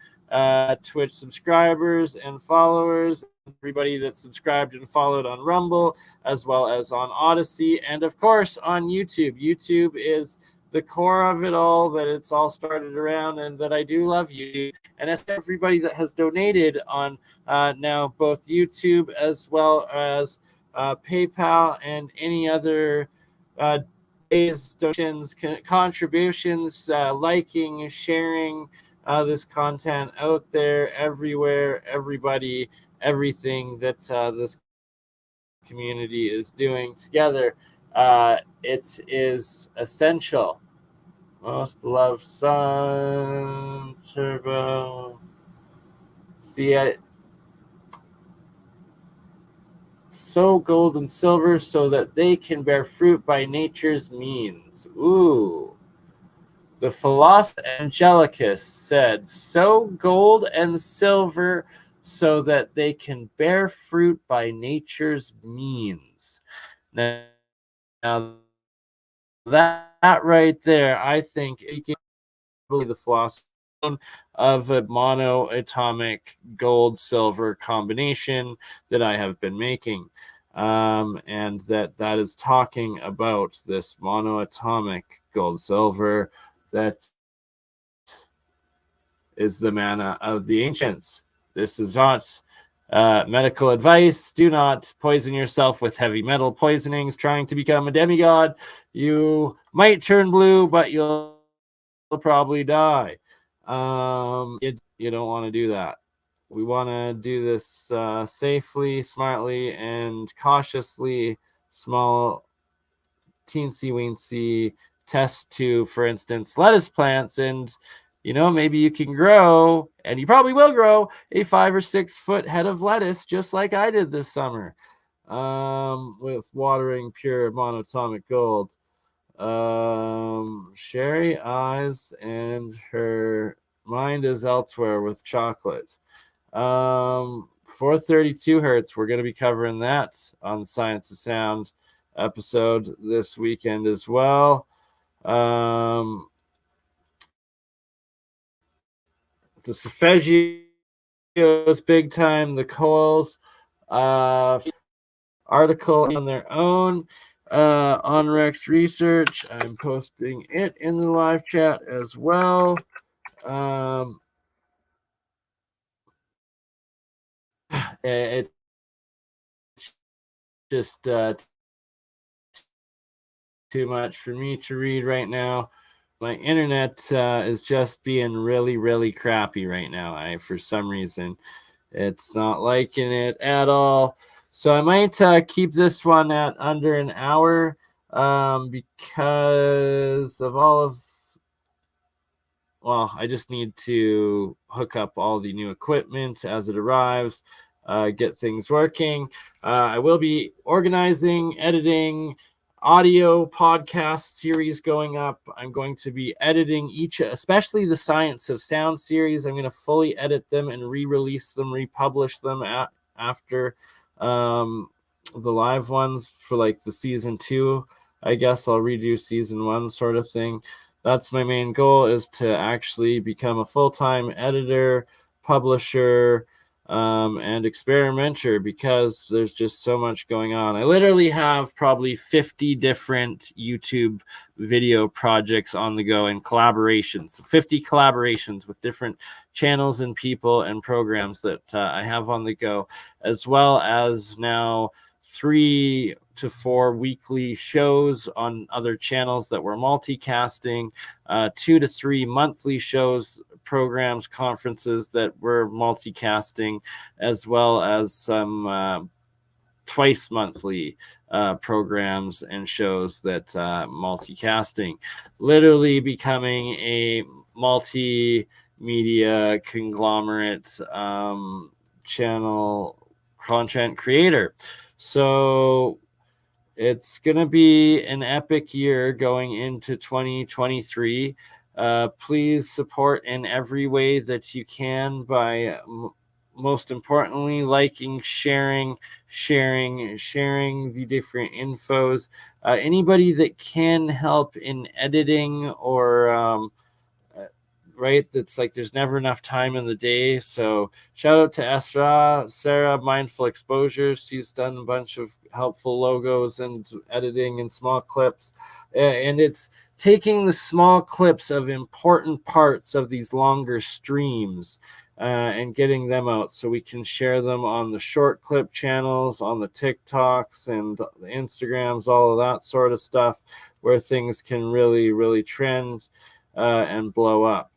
Twitch subscribers and followers, everybody that subscribed and followed on Rumble, as well as on OdySee, and of course on YouTube. YouTube is the core of it all, that it's all started around, and that I do love you. And as everybody that has donated on now both YouTube as well as PayPal and any other donations, contributions, liking, sharing this content out there, everywhere, everybody, everything that this community is doing together. It is essential. Most beloved Sun Turbo. See, sow gold and silver so that they can bear fruit by nature's means. Ooh. The philosopher Angelicus said, sow gold and silver so that they can bear fruit by nature's means. Now that right there, I think it can be the philosophy of a monoatomic gold-silver combination that I have been making. And that is talking about this monoatomic gold-silver that is the mana of the ancients. This is not medical advice. Do not poison yourself with heavy metal poisonings trying to become a demigod. You might turn blue, but you'll probably die. You don't want to do that. We want to do this safely, smartly, and cautiously. Small, teensy-weensy test to, for instance, lettuce plants, and maybe you can grow, and you probably will grow, a 5 or 6 foot head of lettuce just like I did this summer, with watering pure monatomic gold. Sherry eyes and her mind is elsewhere with chocolate. 432 hertz. We're going to be covering that on the Science of Sound episode this weekend as well. The Solfeggios big time. The coils article on their own on Rex Research. I'm posting it in the live chat as well. It's just too much for me to read right now. My internet is just being really, really crappy right now. For some reason, it's not liking it at all. So I might keep this one at under an hour because of all of... Well, I just need to hook up all the new equipment as it arrives. get things working. I will be organizing, editing, audio podcast series going up. I'm going to be editing each, especially the Science of Sound series. I'm going to fully edit them and re-release them, republish them after the live ones for like the season 2. I guess I'll redo season 1 sort of thing. That's my main goal, is to actually become a full-time editor, publisher, and experimenter, because there's just so much going on. I literally have probably 50 different YouTube video projects on the go and collaborations, 50 collaborations with different channels and people and programs that I have on the go, as well as now 3 to 4 weekly shows on other channels that we're multicasting, 2 to 3 monthly shows, programs, conferences that we're multicasting, as well as some twice monthly programs and shows that multicasting. Literally becoming a multimedia conglomerate channel content creator. So it's going to be an epic year going into 2023. Please support in every way that you can by most importantly liking, sharing the different infos. Anybody that can help in editing or right, that's like there's never enough time in the day. So shout out to Sarah, Mindful Exposures. She's done a bunch of helpful logos and editing and small clips, and it's taking the small clips of important parts of these longer streams and getting them out so we can share them on the short clip channels, on the TikToks and the Instagrams, all of that sort of stuff, where things can really trend and blow up.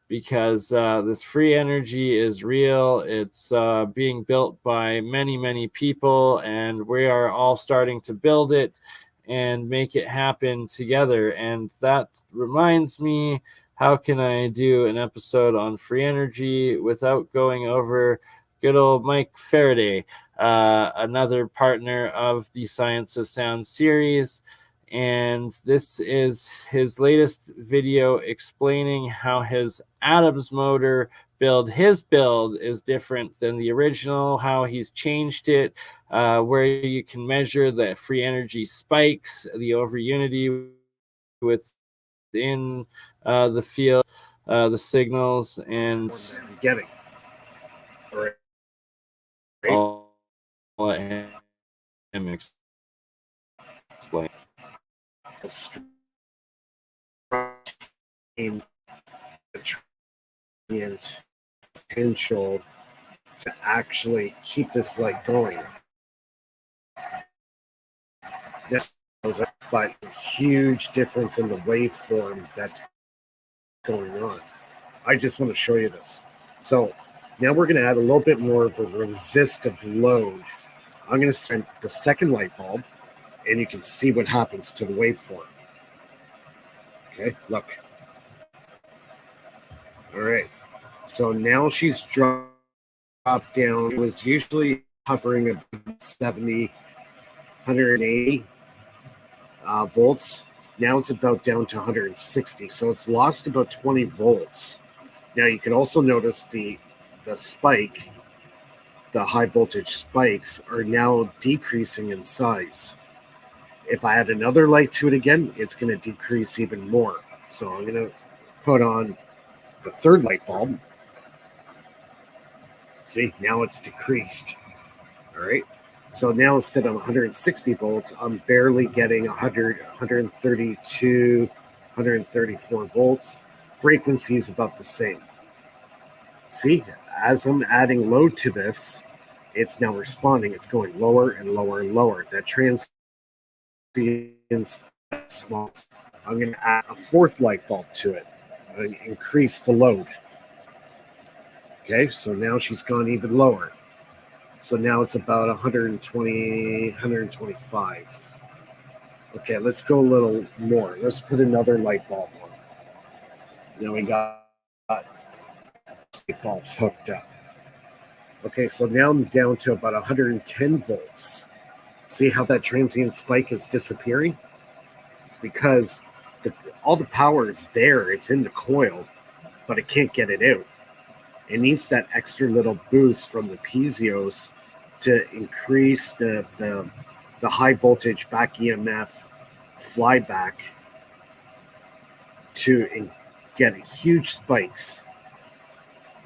Because this free energy is real. It's being built by many people, and we are all starting to build it and make it happen together. And that reminds me, how can I do an episode on free energy without going over good old Mike Faraday, another partner of the Science of Sound series. And this is his latest video explaining how his Adams motor his build is different than the original, how he's changed it, where you can measure the free energy spikes, the over unity within the field, the signals, and getting. All right. I'll let him explain. And potential to actually keep this light going. This was a huge difference in the waveform that's going on. I just want to show you this. So now we're going to add a little bit more of a resistive load. I'm going to send the second light bulb, and you can see what happens to the waveform. Okay, look. All right. So now she's dropped down. It was usually hovering about 70, 180 volts. Now it's about down to 160. So it's lost about 20 volts. Now you can also notice the spike, the high voltage spikes are now decreasing in size. If I add another light to it again, it's going to decrease even more. So I'm going to put on the third light bulb. See, now it's decreased. All right. So now instead of 160 volts, I'm barely getting 100, 132, 134 volts. Frequency is about the same. See, as I'm adding load to this, it's now responding. It's going lower and lower and lower. That transience small. I'm going to add a fourth light bulb to it and increase the load. Okay, so now she's gone even lower. So now it's about 120, 125. Okay, let's go a little more. Let's put another light bulb on. Now we got light bulbs hooked up. Okay, so now I'm down to about 110 volts. See how that transient spike is disappearing? It's because all the power is there. It's in the coil, but it can't get it out. It needs that extra little boost from the piezo's to increase the high voltage back EMF flyback to get huge spikes.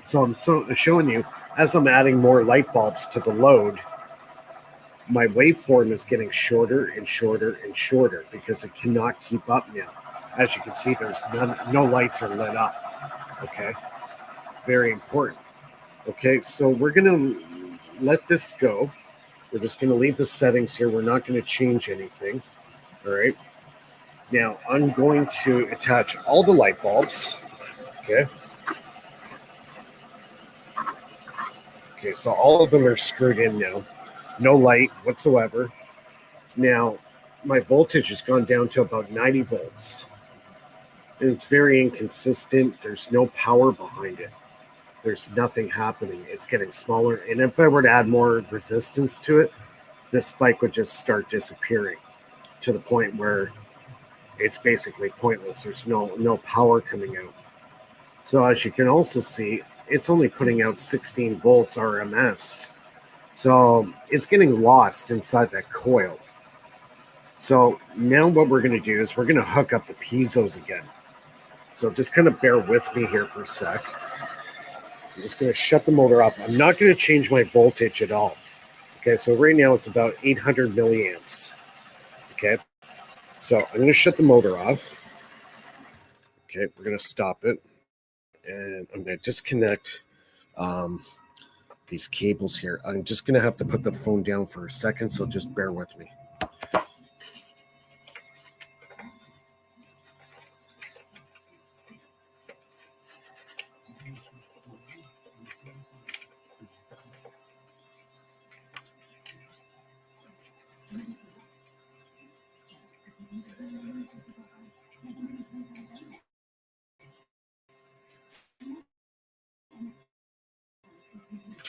So I'm showing you, as I'm adding more light bulbs to the load, my waveform is getting shorter and shorter and shorter because it cannot keep up now. As you can see, there's no lights are lit up. Okay, very important. Okay, so we're gonna let this go. We're just gonna leave the settings here. We're not gonna change anything. All right. Now I'm going to attach all the light bulbs. Okay. Okay, so all of them are screwed in now. No light whatsoever. Now, my voltage has gone down to about 90 volts. And it's very inconsistent. There's no power behind it. There's nothing happening. It's getting smaller. And if I were to add more resistance to it, this spike would just start disappearing to the point where it's basically pointless. There's no power coming out. So as you can also see, it's only putting out 16 volts RMS. So it's getting lost inside that coil. So now what we're going to do is we're going to hook up the piezos again. So just kind of bear with me here for a sec. I'm just going to shut the motor off. I'm not going to change my voltage at all. Okay, so right now it's about 800 milliamps. Okay, so I'm going to shut the motor off. Okay, we're going to stop it. And I'm going to disconnect these cables here. I'm just going to have to put the phone down for a second, so just bear with me.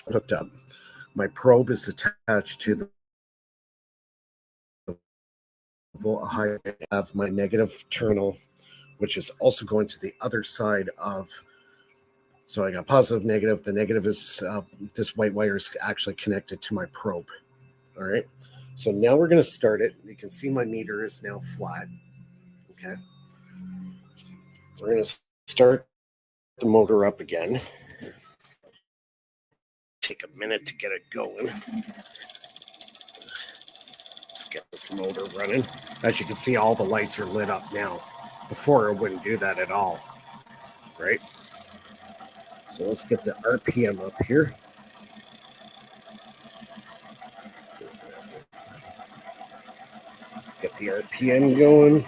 Hooked up. My probe is attached to the high of my negative terminal, which is also going to the other side of. So I got positive, negative. The negative is this white wire is actually connected to my probe. All right. So now we're going to start it. You can see my meter is now flat. Okay. We're going to start the motor up again. Take a minute to get it going. Let's get this motor running. As you can see, all the lights are lit up now. Before, it wouldn't do that at all, right? So let's get the RPM up here. Get the RPM going.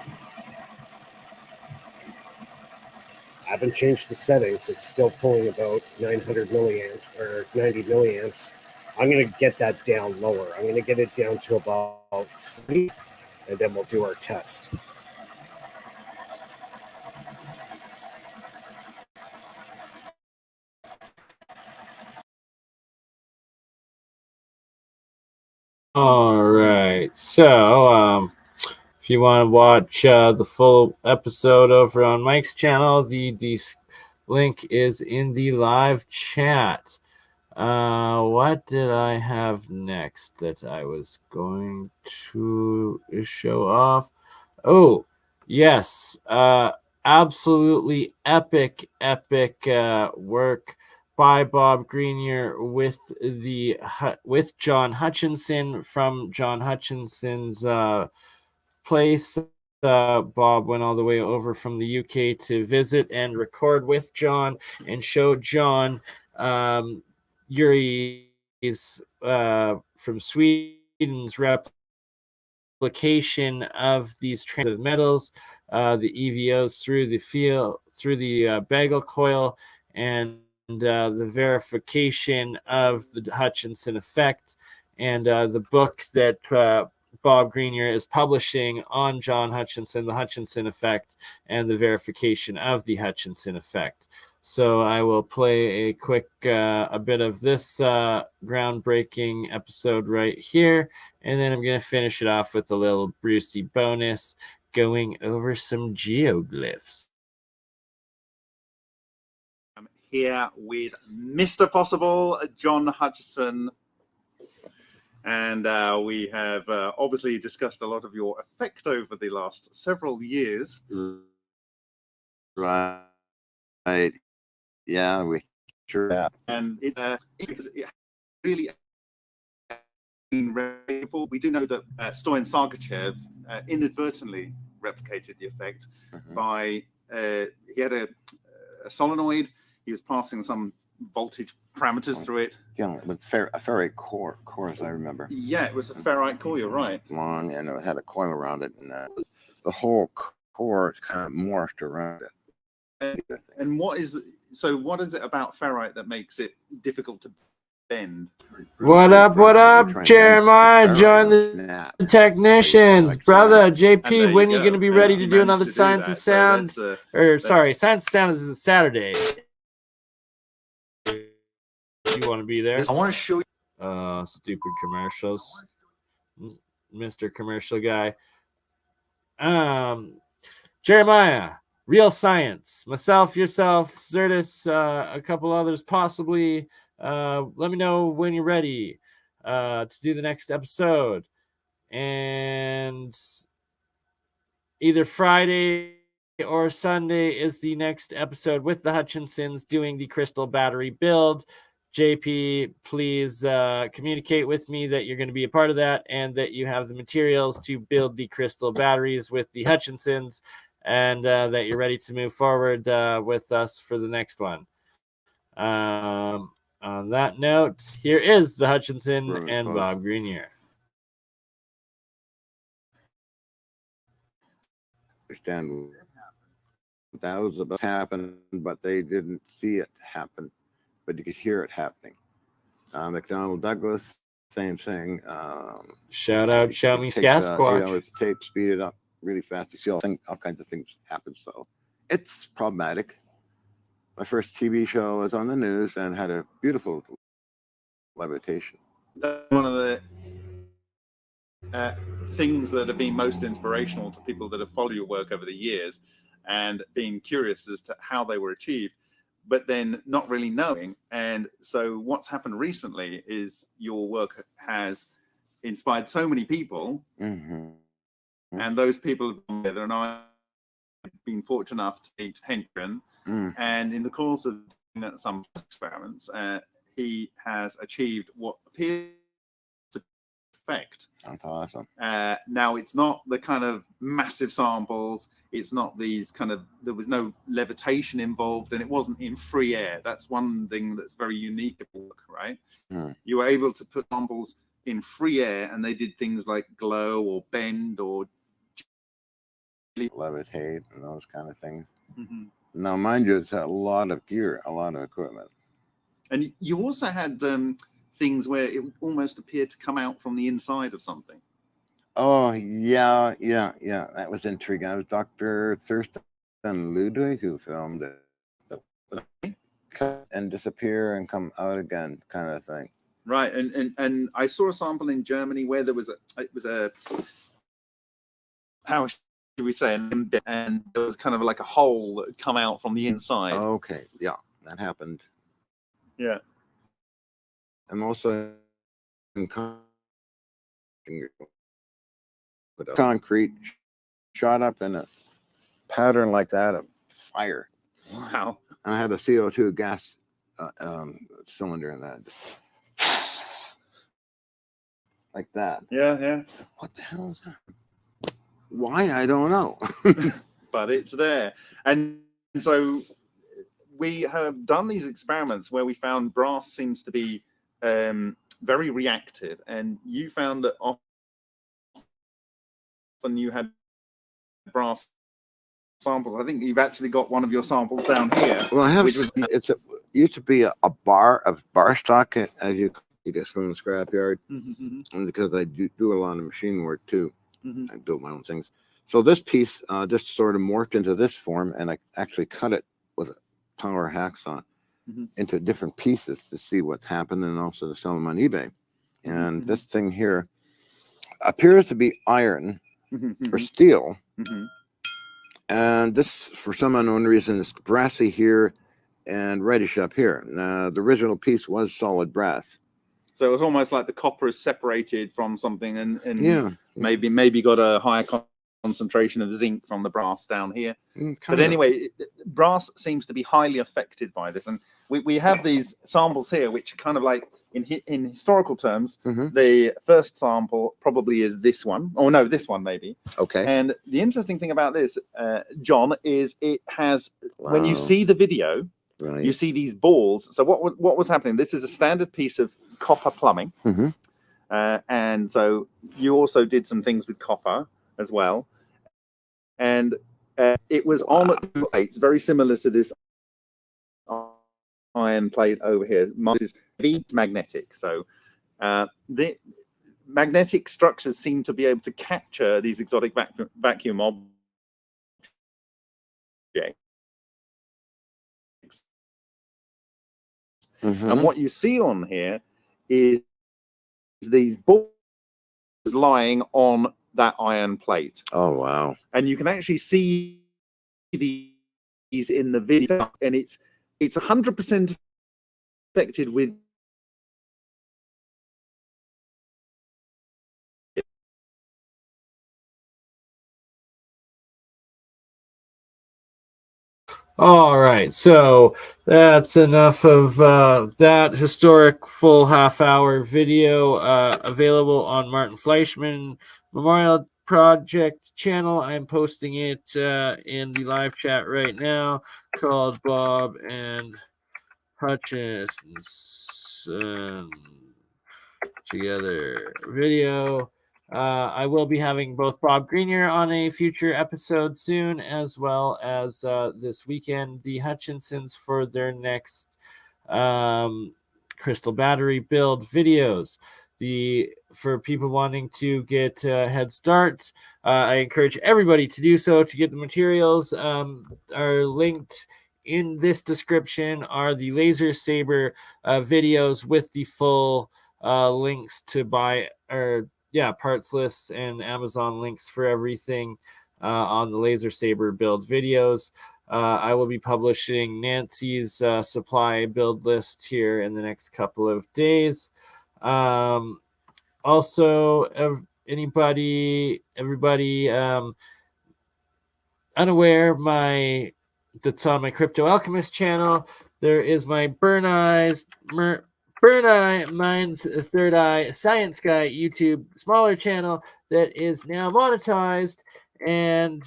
I haven't changed the settings. It's still pulling about 900 milliamps or 90 milliamps. I'm going to get that down lower. I'm going to get it down to about 3, and then we'll do our test. All right. So, if you want to watch the full episode over on Mike's channel, the link is in the live chat. What did I have next that I was going to show off? Oh, yes. Absolutely epic work by Bob Grenier with John Hutchinson from John Hutchinson's place. Bob went all the way over from the UK to visit and record with John and show John Yuri's from Sweden's replication of these transitive metals, the EVOs through the bagel coil, and the verification of the Hutchinson effect, and the book that Bob Grenier is publishing on John Hutchinson, the Hutchinson effect, and the verification of the Hutchinson effect. So I will play a quick a bit of this groundbreaking episode right here, and then I'm going to finish it off with a little Brucey bonus going over some geoglyphs. I'm here with Mr. Possible, John Hutchison, and we have obviously discussed a lot of your effect over the last several years. Right. Yeah, we sure have. And it really been before. We do know that Stoyan Sargachev inadvertently replicated the effect by he had a solenoid. He was passing some voltage parameters through it. Yeah, with a ferrite core, as I remember. Yeah, it was a ferrite core. You're right. Long, and it had a coil around it, and the whole core kind of morphed around it. And what is it about ferrite that makes it difficult to bend? What up, Jeremiah? Join the technicians, brother. JP, when are you going to be ready to do another Science of Sound? Sorry, Science of Sound is a Saturday. You want to be there? I want to show you. Stupid commercials, Mr. Commercial Guy. Jeremiah, Real Science, myself, yourself, Zertis, a couple others possibly. Let me know when you're ready to do the next episode. And either Friday or Sunday is the next episode with the Hutchinsons doing the crystal battery build. JP, please communicate with me that you're going to be a part of that and that you have the materials to build the crystal batteries with the Hutchinsons, and that you're ready to move forward with us for the next one. On that note, here is the Hutchinson and Bob Grenier. Understand that was about to happen, but they didn't see it happen, but you could hear it happening. McDonnell Douglas, same thing. Shout out, show me Sasquatch. 8 hours to tape, speed it up really fast. You see all kinds of things happen. So it's problematic. My first TV show was on the news and had a beautiful levitation. That's one of the things that have been most inspirational to people that have followed your work over the years and being curious as to how they were achieved, but then not really knowing. And so what's happened recently is your work has inspired so many people, and those people have together, and I've been fortunate enough to meet Henken, and in the course of some experiments, he has achieved what appears to be effect. That's awesome. Now, it's not the kind of massive samples. It's not these kind of, there was no levitation involved, and it wasn't in free air. That's one thing that's very unique about work, right? You were able to put samples in free air, and they did things like glow or bend or levitate and those kind of things. Now, mind you, it's a lot of gear, a lot of equipment. And you also had things where it almost appeared to come out from the inside of something. Oh, yeah. That was intriguing. It was Dr. Thurston Ludwig who filmed it. Cut and disappear and come out again kind of thing. Right. And I saw a sample in Germany where there was a how should we say, and there was kind of like a hole that had come out from the inside. Okay. Yeah, that happened. Yeah. And also in concrete shot up in a pattern like that of fire. Wow. And I had a CO2 gas cylinder in that. Like that. Yeah. What the hell is that? Why? I don't know. But it's there. And so we have done these experiments where we found brass seems to be very reactive, and you found that often you had brass samples. I think you've actually got one of your samples down here. Well, I have. It used to be a bar stock, as you get from the scrapyard, and because I do a lot of machine work too. I build my own things. So this piece just sort of morphed into this form, and I actually cut it with a power hacksaw Mhm. into different pieces to see what's happened and also to sell them on eBay. And this thing here appears to be iron or steel. And this, for some unknown reason, is brassy here and reddish up here. Now, the original piece was solid brass. So it's almost like the copper is separated from something and Yeah. maybe got a higher concentration of zinc from the brass down here. But anyway, brass seems to be highly affected by this. And we have these samples here, which kind of like, in historical terms, the first sample probably is this one. Oh, no, this one maybe. Okay. And the interesting thing about this, John, is it has, when you see the video, you see these balls. So what was happening? This is a standard piece of copper plumbing. And so you also did some things with copper as well. And it was on at 2 plates, very similar to this iron plate over here. This is V magnetic. So the magnetic structures seem to be able to capture these exotic vacuum objects. And what you see on here is these balls lying on that iron plate. Oh, wow. And you can actually see these in the video, and it's 100% affected with All right, so that's enough of that historic full half-hour video available on Martin Fleischmann Memorial Project channel. I'm posting it in the live chat right now, called Bob and Hutchinson together video. I will be having both Bob Greenyer on a future episode soon, as well as this weekend, the Hutchinsons for their next crystal battery build videos. For people wanting to get a head start, I encourage everybody to do so. To get the materials are linked in this description are the laser saber videos with the full links to buy parts lists and Amazon links for everything on the laser saber build videos. I will be publishing Nancy's supply build list here in the next couple of days. Also, everybody unaware, that's on my Crypto Alchemist channel, there is my BurnEye Mind's Third Eye ScienceGuy YouTube smaller channel that is now monetized, and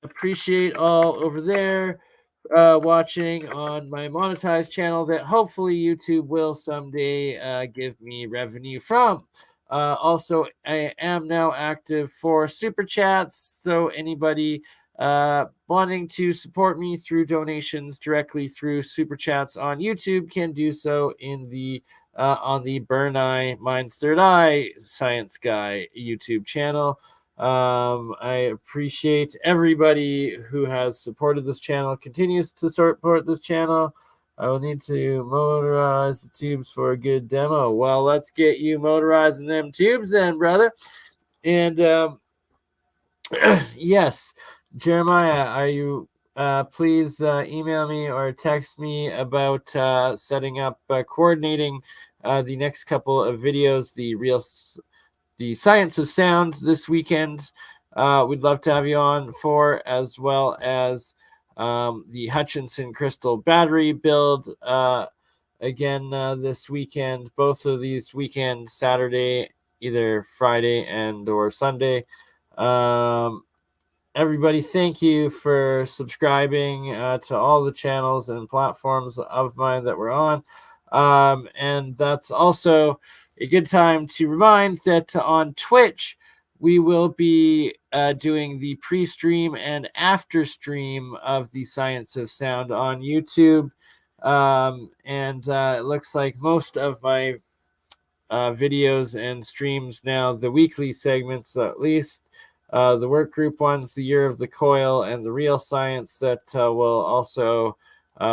appreciate all over there watching on my monetized channel that hopefully YouTube will someday give me revenue from. Also, I am now active for super chats, so anybody wanting to support me through donations directly through super chats on YouTube can do so in the on the BurnEye Mind's Third Eye ScienceGuy YouTube channel. I appreciate everybody who has supported this channel, continues to support this channel. I will need to motorize the tubes for a good demo. Well, let's get you motorizing them tubes then, brother. And yes, Jeremiah, are you please email me or text me about setting up coordinating the next couple of videos, the Science of Sound this weekend. We'd love to have you on for, as well as the Hutchinson crystal battery build again this weekend. Both of these weekends, Saturday, either Friday and or Sunday. Everybody, thank you for subscribing to all the channels and platforms of mine that we're on. And that's also a good time to remind that on Twitch, we will be doing the pre-stream and after-stream of the Science of Sound on YouTube. And it looks like most of my videos and streams now, the weekly segments at least, The work group one's the Year of the Coil and the Real Science that will also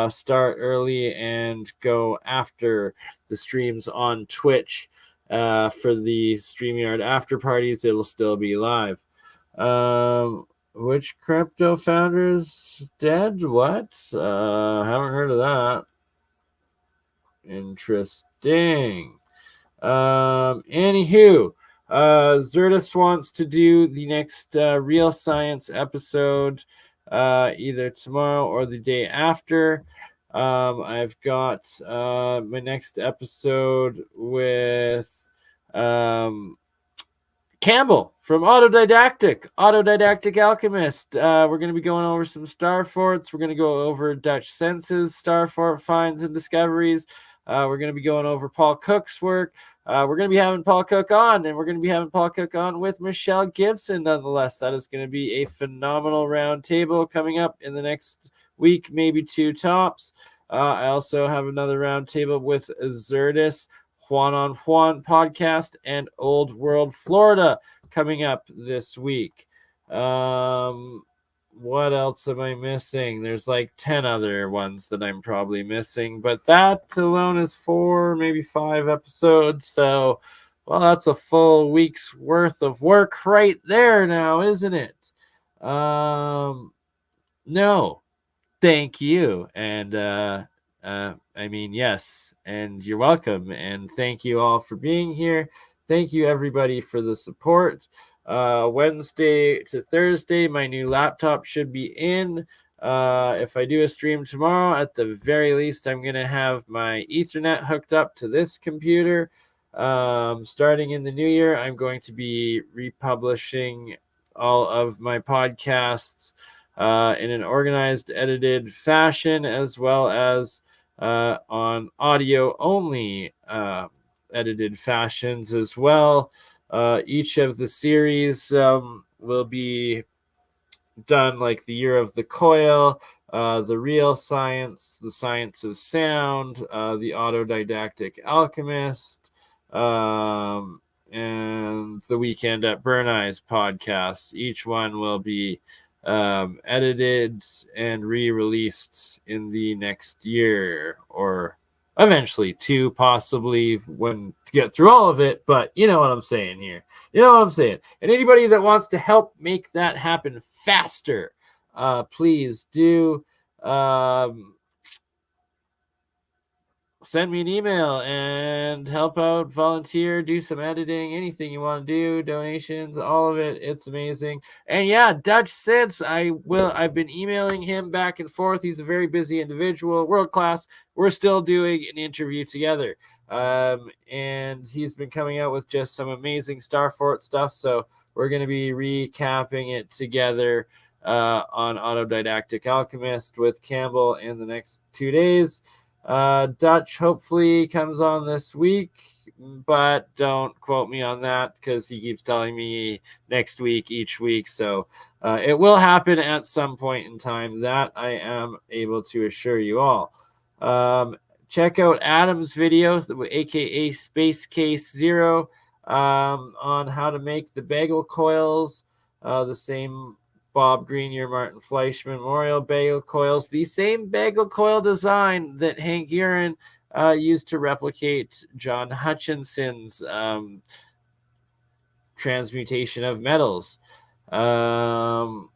start early and go after the streams on Twitch. For the StreamYard after parties, it'll still be live. Which crypto founders dead? What? Haven't heard of that. Interesting. Anywho, Zertis wants to do the next Real Science episode either tomorrow or the day after. I've got my next episode with Campbell from Autodidactic Alchemist. We're going to be going over some star forts. We're going to go over Dutch Senses, star fort finds and discoveries. We're going to be going over Paul Cook's work. We're going to be having Paul Cook on, and we're going to be having Paul Cook on with Michelle Gibson, nonetheless. That is going to be a phenomenal round table coming up in the next week, maybe 2 tops. I also have another round table with Zertis, Juan on Juan podcast, and Old World Florida coming up this week. What else am I missing? There's like 10 other ones that I'm probably missing, but that alone is 4, maybe 5 episodes. So, well, that's a full week's worth of work right there now, isn't it? No, thank you. And, I mean, yes, and you're welcome. And thank you all for being here. Thank you, everybody, for the support. Wednesday to Thursday, my new laptop should be in. If I do a stream tomorrow, at the very least, I'm going to have my Ethernet hooked up to this computer. Starting in the new year, I'm going to be republishing all of my podcasts in an organized, edited fashion, as well as on audio only edited fashions as well. Each of the series will be done like the Year of the Coil, the Real Science, the Science of Sound, the Autodidactic Alchemist, and the Weekend at BurnEye's podcasts. Each one will be edited and re-released in the next year, or eventually 2, possibly, when to get through all of it. But you know what I'm saying here. You know what I'm saying. And anybody that wants to help make that happen faster, please do send me an email and help out, volunteer, do some editing, anything you want to do, donations, all of it. It's amazing. And yeah, Dutch Sense, I've been emailing him back and forth. He's a very busy individual, world class. We're still doing an interview together. And he's been coming out with just some amazing Starfort stuff. So we're going to be recapping it together on Autodidactic Alchemist with Campbell in the next 2 days. Dutch hopefully comes on this week, but don't quote me on that because he keeps telling me next week, each week. So it will happen at some point in time. That I am able to assure you all. Check out Adam's videos, aka Space Case Zero, on how to make the bagel coils, the same Bob Greenyer, Martin Fleischmann Memorial bagel coils, the same bagel coil design that Hank Urin used to replicate John Hutchinson's transmutation of metals. And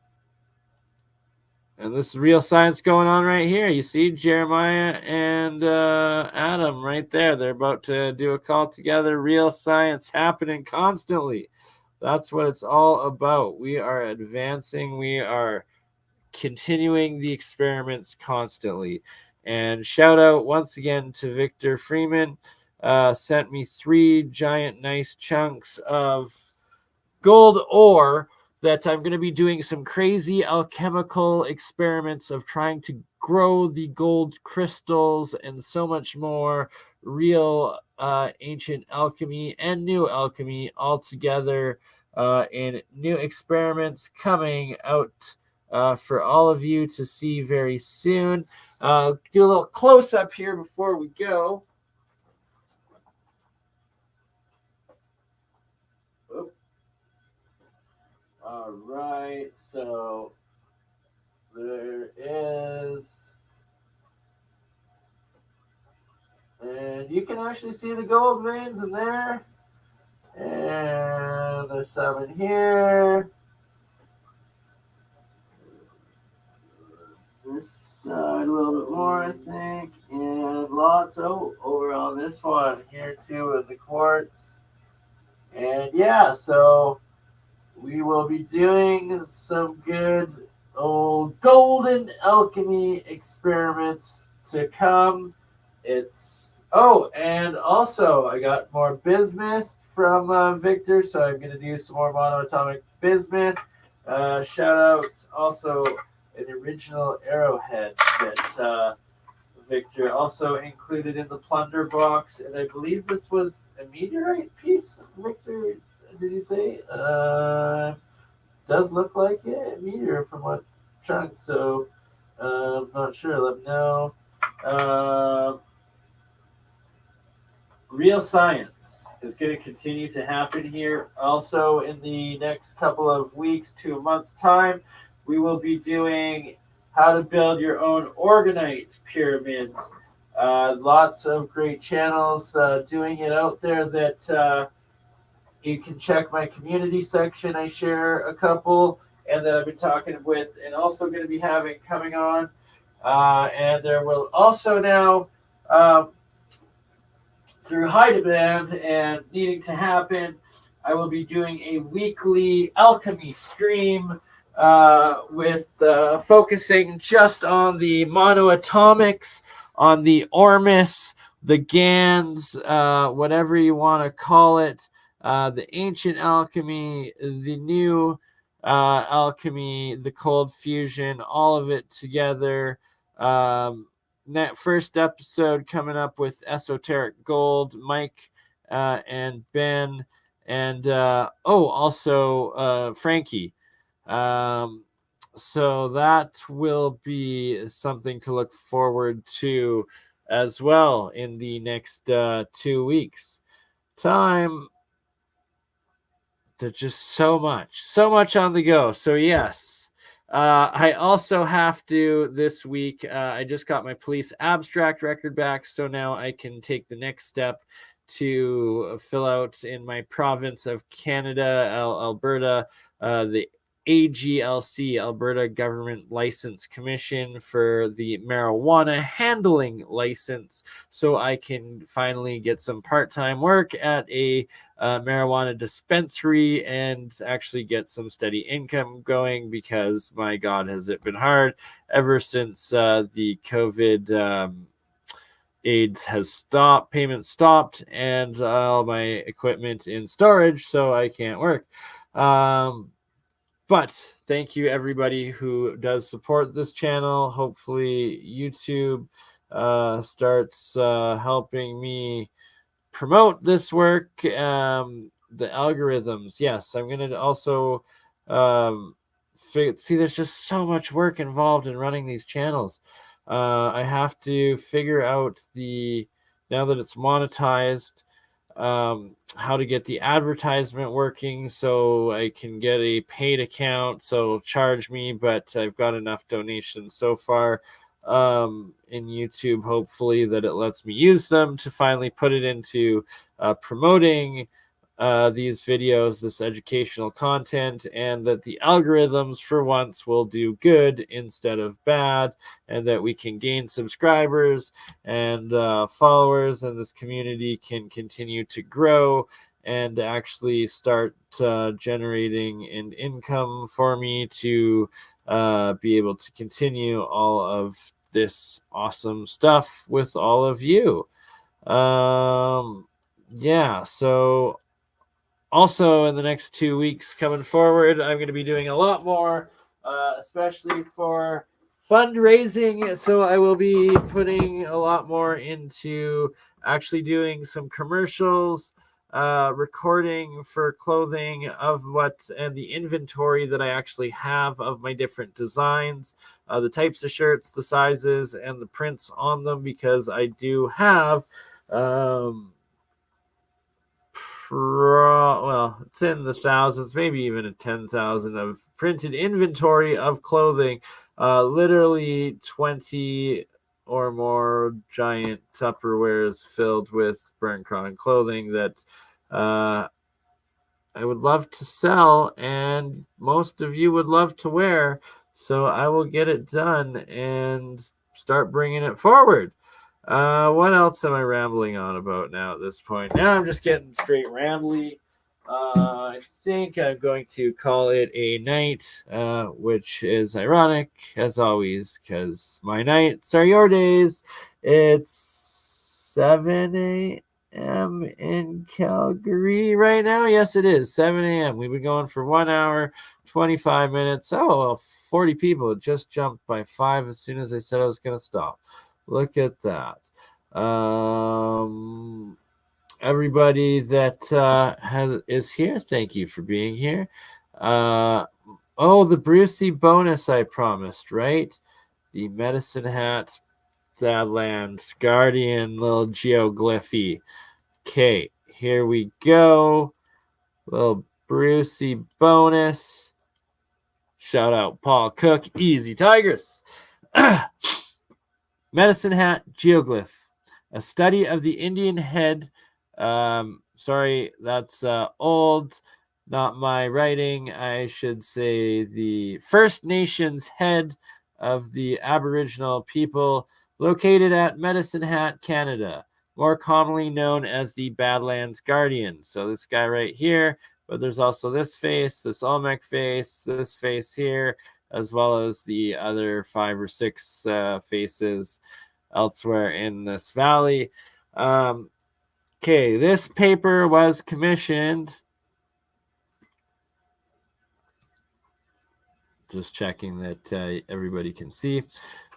this is real science going on right here. You see Jeremiah and Adam right there. They're about to do a call together. Real science happening constantly. That's what it's all about. We are advancing. We are continuing the experiments constantly. And shout out once again to Victor Freeman. Sent me 3 giant nice chunks of gold ore that I'm going to be doing some crazy alchemical experiments of trying to grow the gold crystals and so much more. Real ancient alchemy and new alchemy all together in new experiments coming out for all of you to see very soon. Do a little close-up here before we go. All right, so there is, and you can actually see the gold veins in there, and there's some in here. This side a little bit more, I think, and lots over on this one here too with the quartz. And yeah, so we will be doing some good old golden alchemy experiments to come. And also I got more bismuth from Victor, so I'm going to do some more monoatomic bismuth. Shout out also an original arrowhead that Victor also included in the plunder box, and I believe this was a meteorite piece. Victor, did you say? Does look like it, a meteor from what chunk, so I'm not sure. Let me know. Real science is going to continue to happen here. Also, in the next couple of weeks to a month's time, we will be doing how to build your own organite pyramids. Lots of great channels doing it out there that you can check my community section. I share a couple, and that I've been talking with, and also going to be having coming on. And there will also now, through high demand and needing to happen, I will be doing a weekly alchemy stream with focusing just on the monoatomics, on the ormus, the GANs, whatever you want to call it, the ancient alchemy, the new alchemy, the cold fusion, all of it together. That first episode coming up with Esoteric Gold, Mike and Ben, and also Frankie. So that will be something to look forward to as well in the next 2 weeks. Time. There's just so much on the go. So yes. I also have to this week. I just got my police abstract record back, so now I can take the next step to fill out in my province of Canada, Alberta, the AGLC, Alberta Government License Commission, for the marijuana handling license, so I can finally get some part-time work at a marijuana dispensary and actually get some steady income going, because my God, has it been hard ever since the COVID AIDS has stopped, payments stopped, and all my equipment in storage, so I can't work. But thank you everybody who does support this channel. Hopefully YouTube starts helping me promote this work. The algorithms, yes, I'm going to also see, there's just so much work involved in running these channels. I have to figure out now that it's monetized, how to get the advertisement working so I can get a paid account, so it'll charge me, but I've got enough donations so far in YouTube, hopefully, that it lets me use them to finally put it into promoting these videos, this educational content, and that the algorithms for once will do good instead of bad, and that we can gain subscribers and followers, and this community can continue to grow and actually start generating an income for me to be able to continue all of this awesome stuff with all of you. Yeah, so also in the next 2 weeks coming forward, I'm going to be doing a lot more, especially for fundraising. So I will be putting a lot more into actually doing some commercials, recording for clothing and the inventory that I actually have of my different designs, the types of shirts, the sizes, and the prints on them, because I do have well, it's in the thousands, maybe even a 10,000 of printed inventory of clothing. Literally 20 or more giant Tupperwares filled with BurnCon clothing that I would love to sell, and most of you would love to wear. So I will get it done and start bringing it forward. What else am I rambling on about now at this point? Now I'm just getting straight rambly. I think I'm going to call it a night, which is ironic, as always, because my nights are your days. It's 7 a.m. in Calgary right now. Yes, it is 7 a.m. We've been going for 1 hour, 25 minutes. Oh, well, 40 people. It just jumped by 5 as soon as I said I was going to stop. Look at that. Everybody that is here, thank you for being here. Oh, the Brucey bonus I promised, right? The Medicine Hat, Badlands, Guardian, little geoglyphy. Okay, here we go. Little Brucey bonus. Shout out Paul Cook, Easy Tigers. Medicine Hat Geoglyph, a study of the Indian head. Sorry, that's old, not my writing. I should say the First Nations head of the Aboriginal people located at Medicine Hat, Canada, more commonly known as the Badlands Guardian. So this guy right here, but there's also this face, this Olmec face, this face here, as well as the other 5 or 6 faces elsewhere in this valley. Okay, this paper was commissioned. Just checking that everybody can see.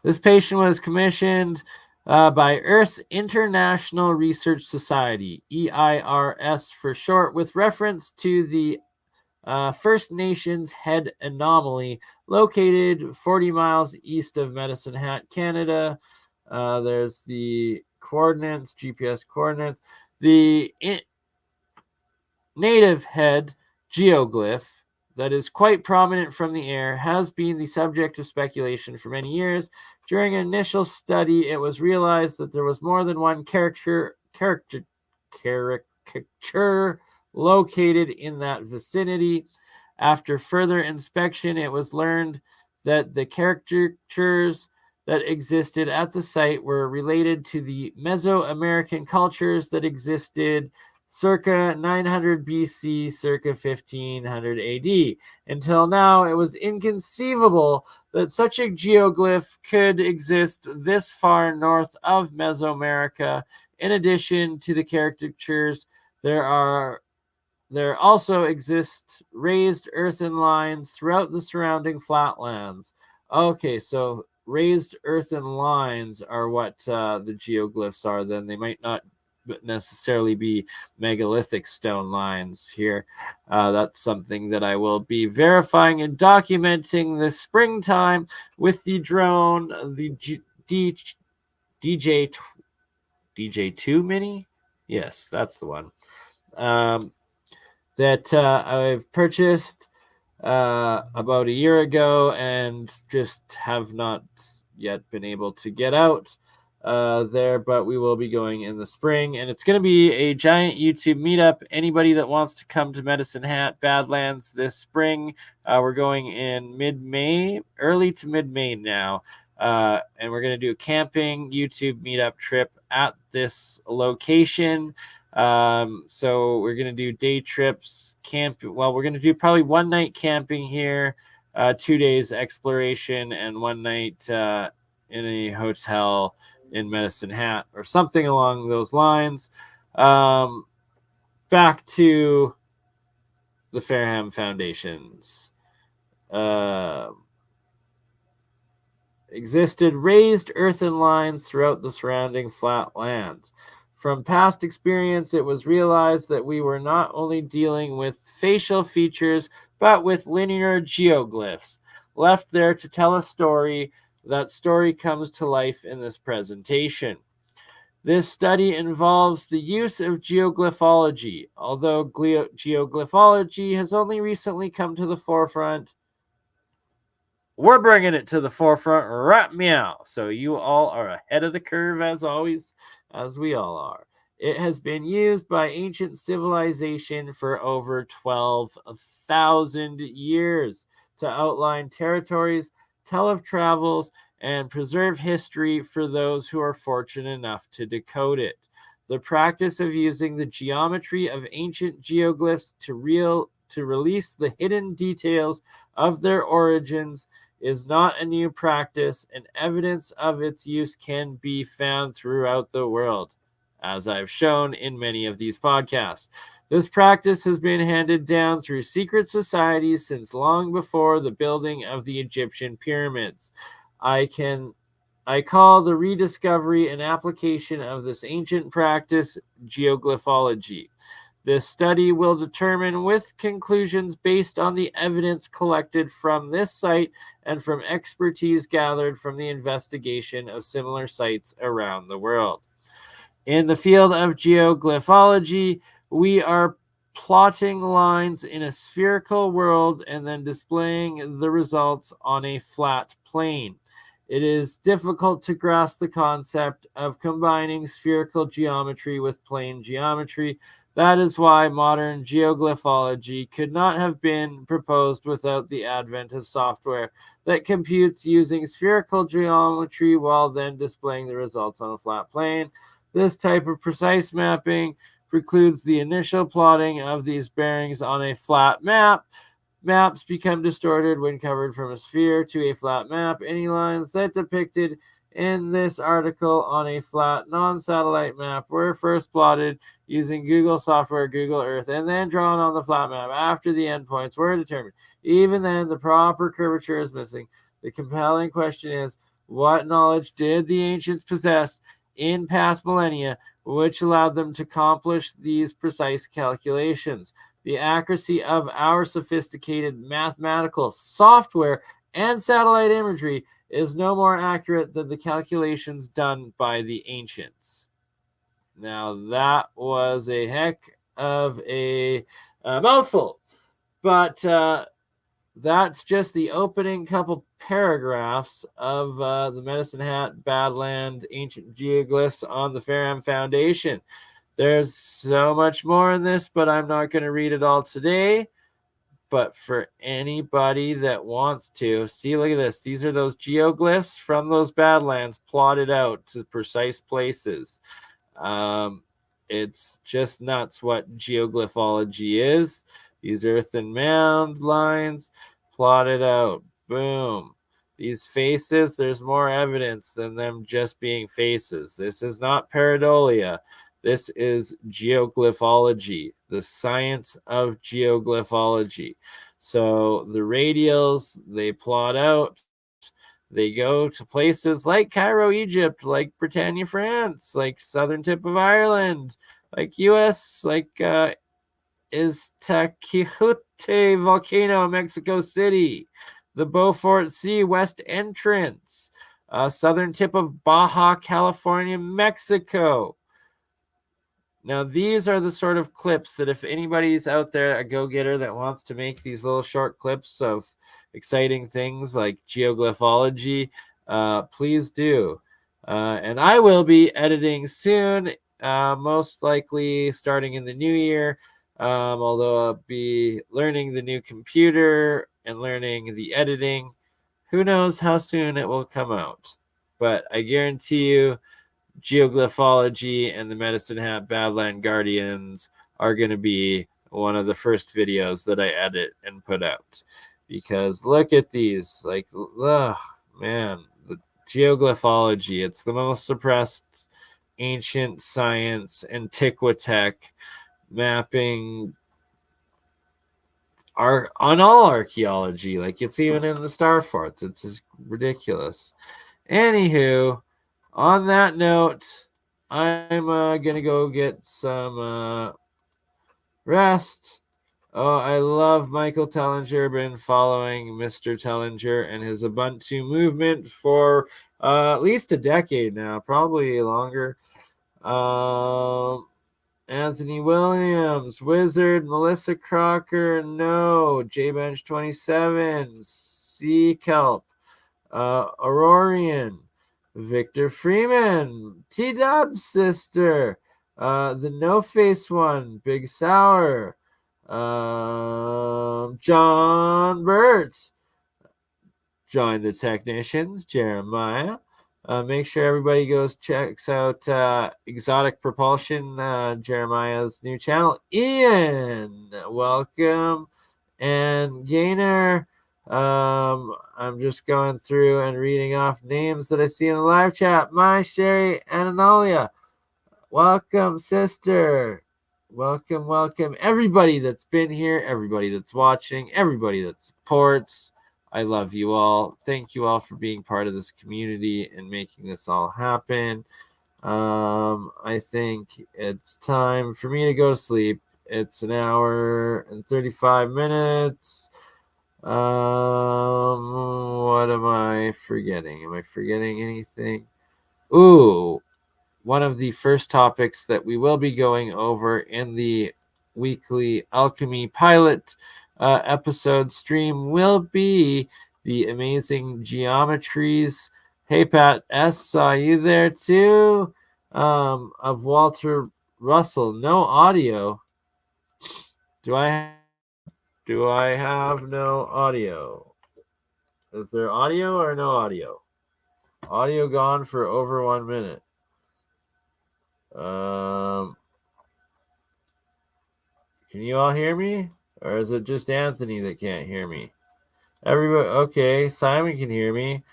This patient was commissioned by Earth's International Research Society, EIRS for short, with reference to the First Nations head anomaly located 40 miles east of Medicine Hat, Canada. There's the coordinates, GPS coordinates. The native head geoglyph that is quite prominent from the air has been the subject of speculation for many years. During an initial study, it was realized that there was more than one caricature located in that vicinity. After further inspection, it was learned that the caricatures that existed at the site were related to the Mesoamerican cultures that existed circa 900 BC, circa 1500 AD. Until now, it was inconceivable that such a geoglyph could exist this far north of Mesoamerica. In addition to the caricatures, there also exist raised earthen lines throughout the surrounding flatlands. Okay, so raised earthen lines are what the geoglyphs are. Then they might not necessarily be megalithic stone lines here. That's something that I will be verifying and documenting this springtime with the drone, the DJ2 Mini. Yes, that's the one. That I've purchased about a year ago and just have not yet been able to get out there, but we will be going in the spring, and it's going to be a giant YouTube meetup. Anybody that wants to come to Medicine Hat Badlands this spring, we're going in mid-May, early to mid-May now, and we're going to do a camping YouTube meetup trip at this location. So we're going to do day trips, we're going to do probably 1 night camping here, 2 days exploration, and 1 night in a hotel in Medicine Hat or something along those lines. Back to the Fareham Foundations. Existed raised earthen lines throughout the surrounding flat lands. From past experience, it was realized that we were not only dealing with facial features, but with linear geoglyphs, left there to tell a story. That story comes to life in this presentation. This study involves the use of geoglyphology. Although geoglyphology has only recently come to the forefront, we're bringing it to the forefront right meow. So you all are ahead of the curve as always, as we all are. It has been used by ancient civilization for over 12,000 years to outline territories, tell of travels, and preserve history for those who are fortunate enough to decode it. The practice of using the geometry of ancient geoglyphs to release the hidden details of their origins is not a new practice, and evidence of its use can be found throughout the world, as I've shown in many of these podcasts. This practice has been handed down through secret societies since long before the building of the Egyptian pyramids. I call the rediscovery and application of this ancient practice geoglyphology. This study will determine with conclusions based on the evidence collected from this site and from expertise gathered from the investigation of similar sites around the world. In the field of geoglyphology, we are plotting lines in a spherical world and then displaying the results on a flat plane. It is difficult to grasp the concept of combining spherical geometry with plane geometry. That is why modern geoglyphology could not have been proposed without the advent of software that computes using spherical geometry while then displaying the results on a flat plane. This type of precise mapping precludes the initial plotting of these bearings on a flat map. Maps become distorted when covered from a sphere to a flat map. Any lines that depicted in this article on a flat non-satellite map were first plotted using Google software, Google Earth, and then drawn on the flat map after the endpoints were determined. Even then, the proper curvature is missing. The compelling question is, what knowledge did the ancients possess in past millennia which allowed them to accomplish these precise calculations? The accuracy of our sophisticated mathematical software and satellite imagery is no more accurate than the calculations done by the ancients. Now, that was a heck of a mouthful, but that's just the opening couple paragraphs of the Medicine Hat Badland Ancient Geoglyphs on the Ferram Foundation. There's so much more in this, but I'm not going to read it all today. But for anybody that wants to, see, look at this. These are those geoglyphs from those Badlands plotted out to precise places. It's just nuts what geoglyphology is. These earthen mound lines plotted out. Boom. These faces, there's more evidence than them just being faces. This is not pareidolia. This is geoglyphology, the science of geoglyphology. So the radials, they plot out. They go to places like Cairo, Egypt, like Britannia, France, like southern tip of Ireland, like US, like Iztaccíhuatl volcano, Mexico City, the Beaufort Sea west entrance, southern tip of Baja California, Mexico. Now, these are the sort of clips that if anybody's out there, a go-getter that wants to make these little short clips of exciting things like geoglyphology, please do. And I will be editing soon, most likely starting in the new year, although I'll be learning the new computer and learning the editing. Who knows how soon it will come out. But I guarantee you, geoglyphology and the Medicine Hat Badland Guardians are going to be one of the first videos that I edit and put out, because look at these, like, man, the geoglyphology, it's the most suppressed ancient science, antiquitech mapping on all archaeology. Like, it's even in the star forts. It's just ridiculous. Anywho, on that note, I'm going to go get some rest. Oh, I love Michael Tellinger. Been following Mr. Tellinger and his Ubuntu movement for at least a decade now, probably longer. Anthony Williams, Wizard, Melissa Crocker, no. JBench 27, Sea Kelp, Aurorian, Victor Freeman, T Dub's sister, the No Face one, Big Sour, John Burt, Join the Technicians, Jeremiah. Make sure everybody goes checks out Exotic Propulsion, Jeremiah's new channel. Ian, welcome. And Gainer, I'm just going through and reading off names that I see in the live chat. My Sherry and Analia, welcome, sister. Welcome. Everybody that's been here, everybody that's watching, everybody that supports. I love you all. Thank you all for being part of this community and making this all happen. I think it's time for me to go to sleep. It's an hour and 35 minutes. What am I forgetting? Am I forgetting anything? Ooh, one of the first topics that we will be going over in the weekly Alchemy pilot episode stream will be the amazing geometries. Hey, Pat S., saw you there too. Of Walter Russell. No audio. Do I have no audio? Is there audio or no audio? Audio gone for over 1 minute. Can you all hear me? Or is it just Anthony that can't hear me? Everybody, okay, Simon can hear me.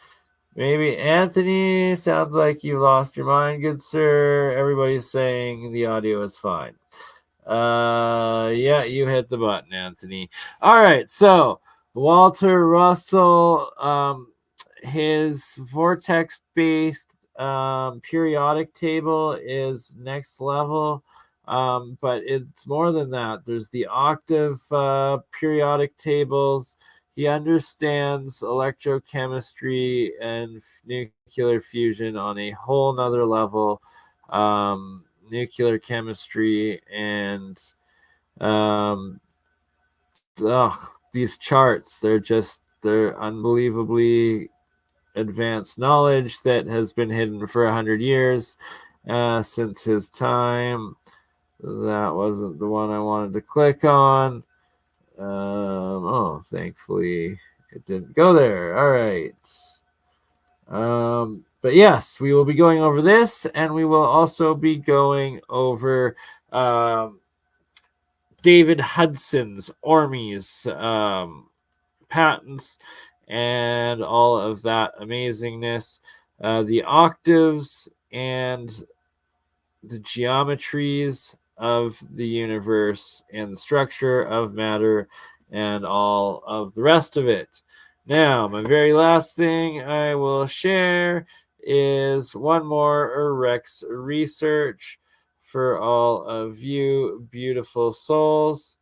Maybe Anthony, sounds like you lost your mind, good sir. Everybody's saying the audio is fine. Yeah, you hit the button, Anthony. All right, so Walter Russell, his vortex-based periodic table is next level. But it's more than that. There's the octave periodic tables. He understands electrochemistry and nuclear fusion on a whole nother level. Nuclear chemistry and these charts, they're unbelievably advanced knowledge that has been hidden for 100 years since his time. That wasn't the one I wanted to click on. Thankfully it didn't go there. All right. But yes, we will be going over this, and we will also be going over David Hudson's Ormy's patents and all of that amazingness, the octaves and the geometries of the universe and the structure of matter and all of the rest of it. Now, my very last thing I will share is one more Rex research for all of you beautiful souls.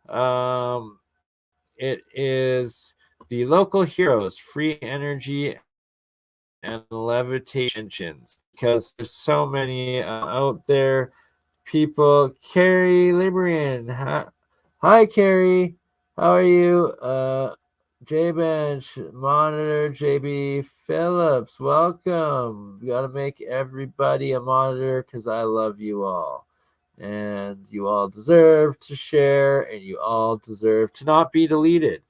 It is the local heroes, free energy and levitation engines, because there's so many out there. People, Carrie Librian, hi Carrie, how are you? J-Bench, Monitor, JB Phillips, welcome. We gotta make everybody a monitor because I love you all. And you all deserve to share, and you all deserve to not be deleted.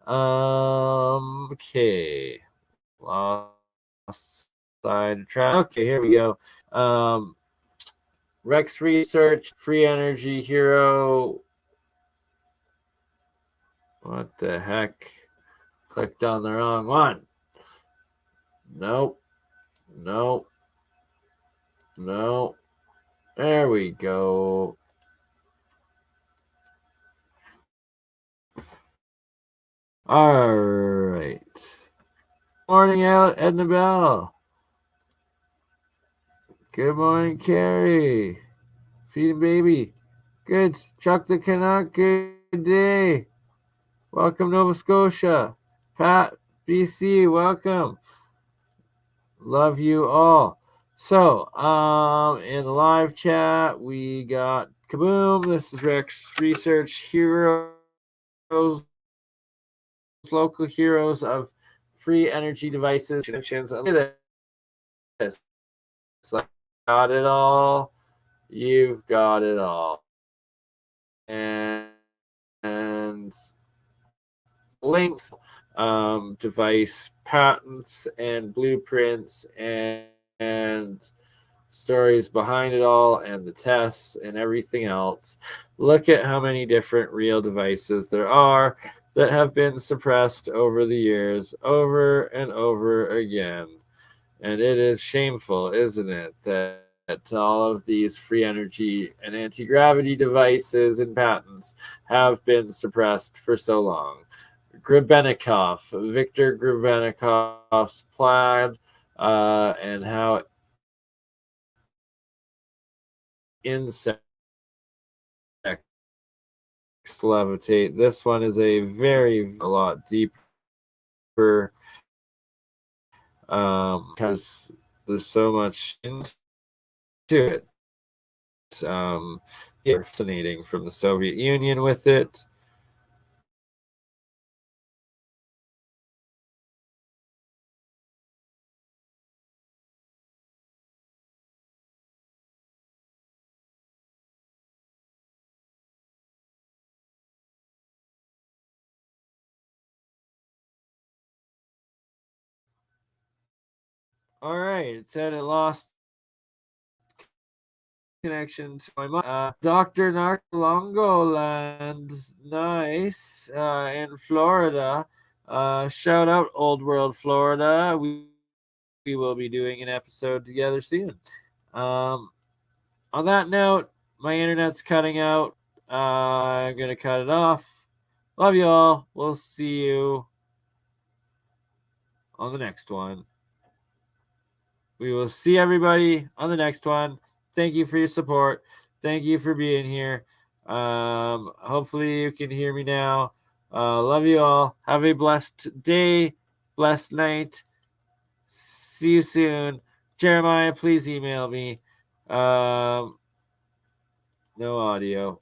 Okay. Lost side track. Okay, here we go. Rex Research, Free Energy Hero. What the heck? Clicked on the wrong one. Nope. There we go. All right. Morning out, Edna Bell. Good morning, Carrie. Feeding baby. Good. Chuck the Canuck. Good day. Welcome, Nova Scotia. Pat, BC, welcome. Love you all. So, in the live chat, we got Kaboom. This is Rex Research Heroes, local heroes of free energy devices. Look at this. Got it all. You've got it all. And links, device patents and blueprints and stories behind it all and the tests and everything else. Look at how many different real devices there are that have been suppressed over the years, over and over again. And it is shameful, isn't it, that all of these free energy and anti-gravity devices and patents have been suppressed for so long. Victor Grebennikov's plan, and how insects levitate. This one is a lot deeper, because there's so much into it. Fascinating from the Soviet Union with it. All right, it said it lost connection to my mom. Dr. Narcolongoland, nice, in Florida. Shout out Old World, Florida. We will be doing an episode together soon. On that note, my internet's cutting out. I'm going to cut it off. Love you all. We'll see you on the next one. We will see everybody on the next one. Thank you for your support. Thank you for being here. Hopefully you can hear me now. Love you all. Have a blessed day, blessed night. See you soon. Jeremiah, please email me. No audio.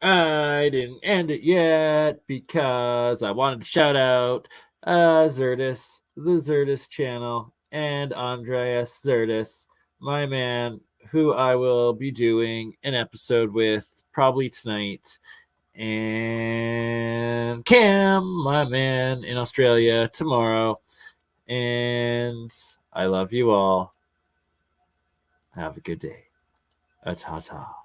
I didn't end it yet because I wanted to shout out Zertis, the Zertis channel, and Andreas Zertis, my man, who I will be doing an episode with probably tonight, and Cam, my man in Australia, tomorrow. And I love you all. Have a good day. Ta-ta.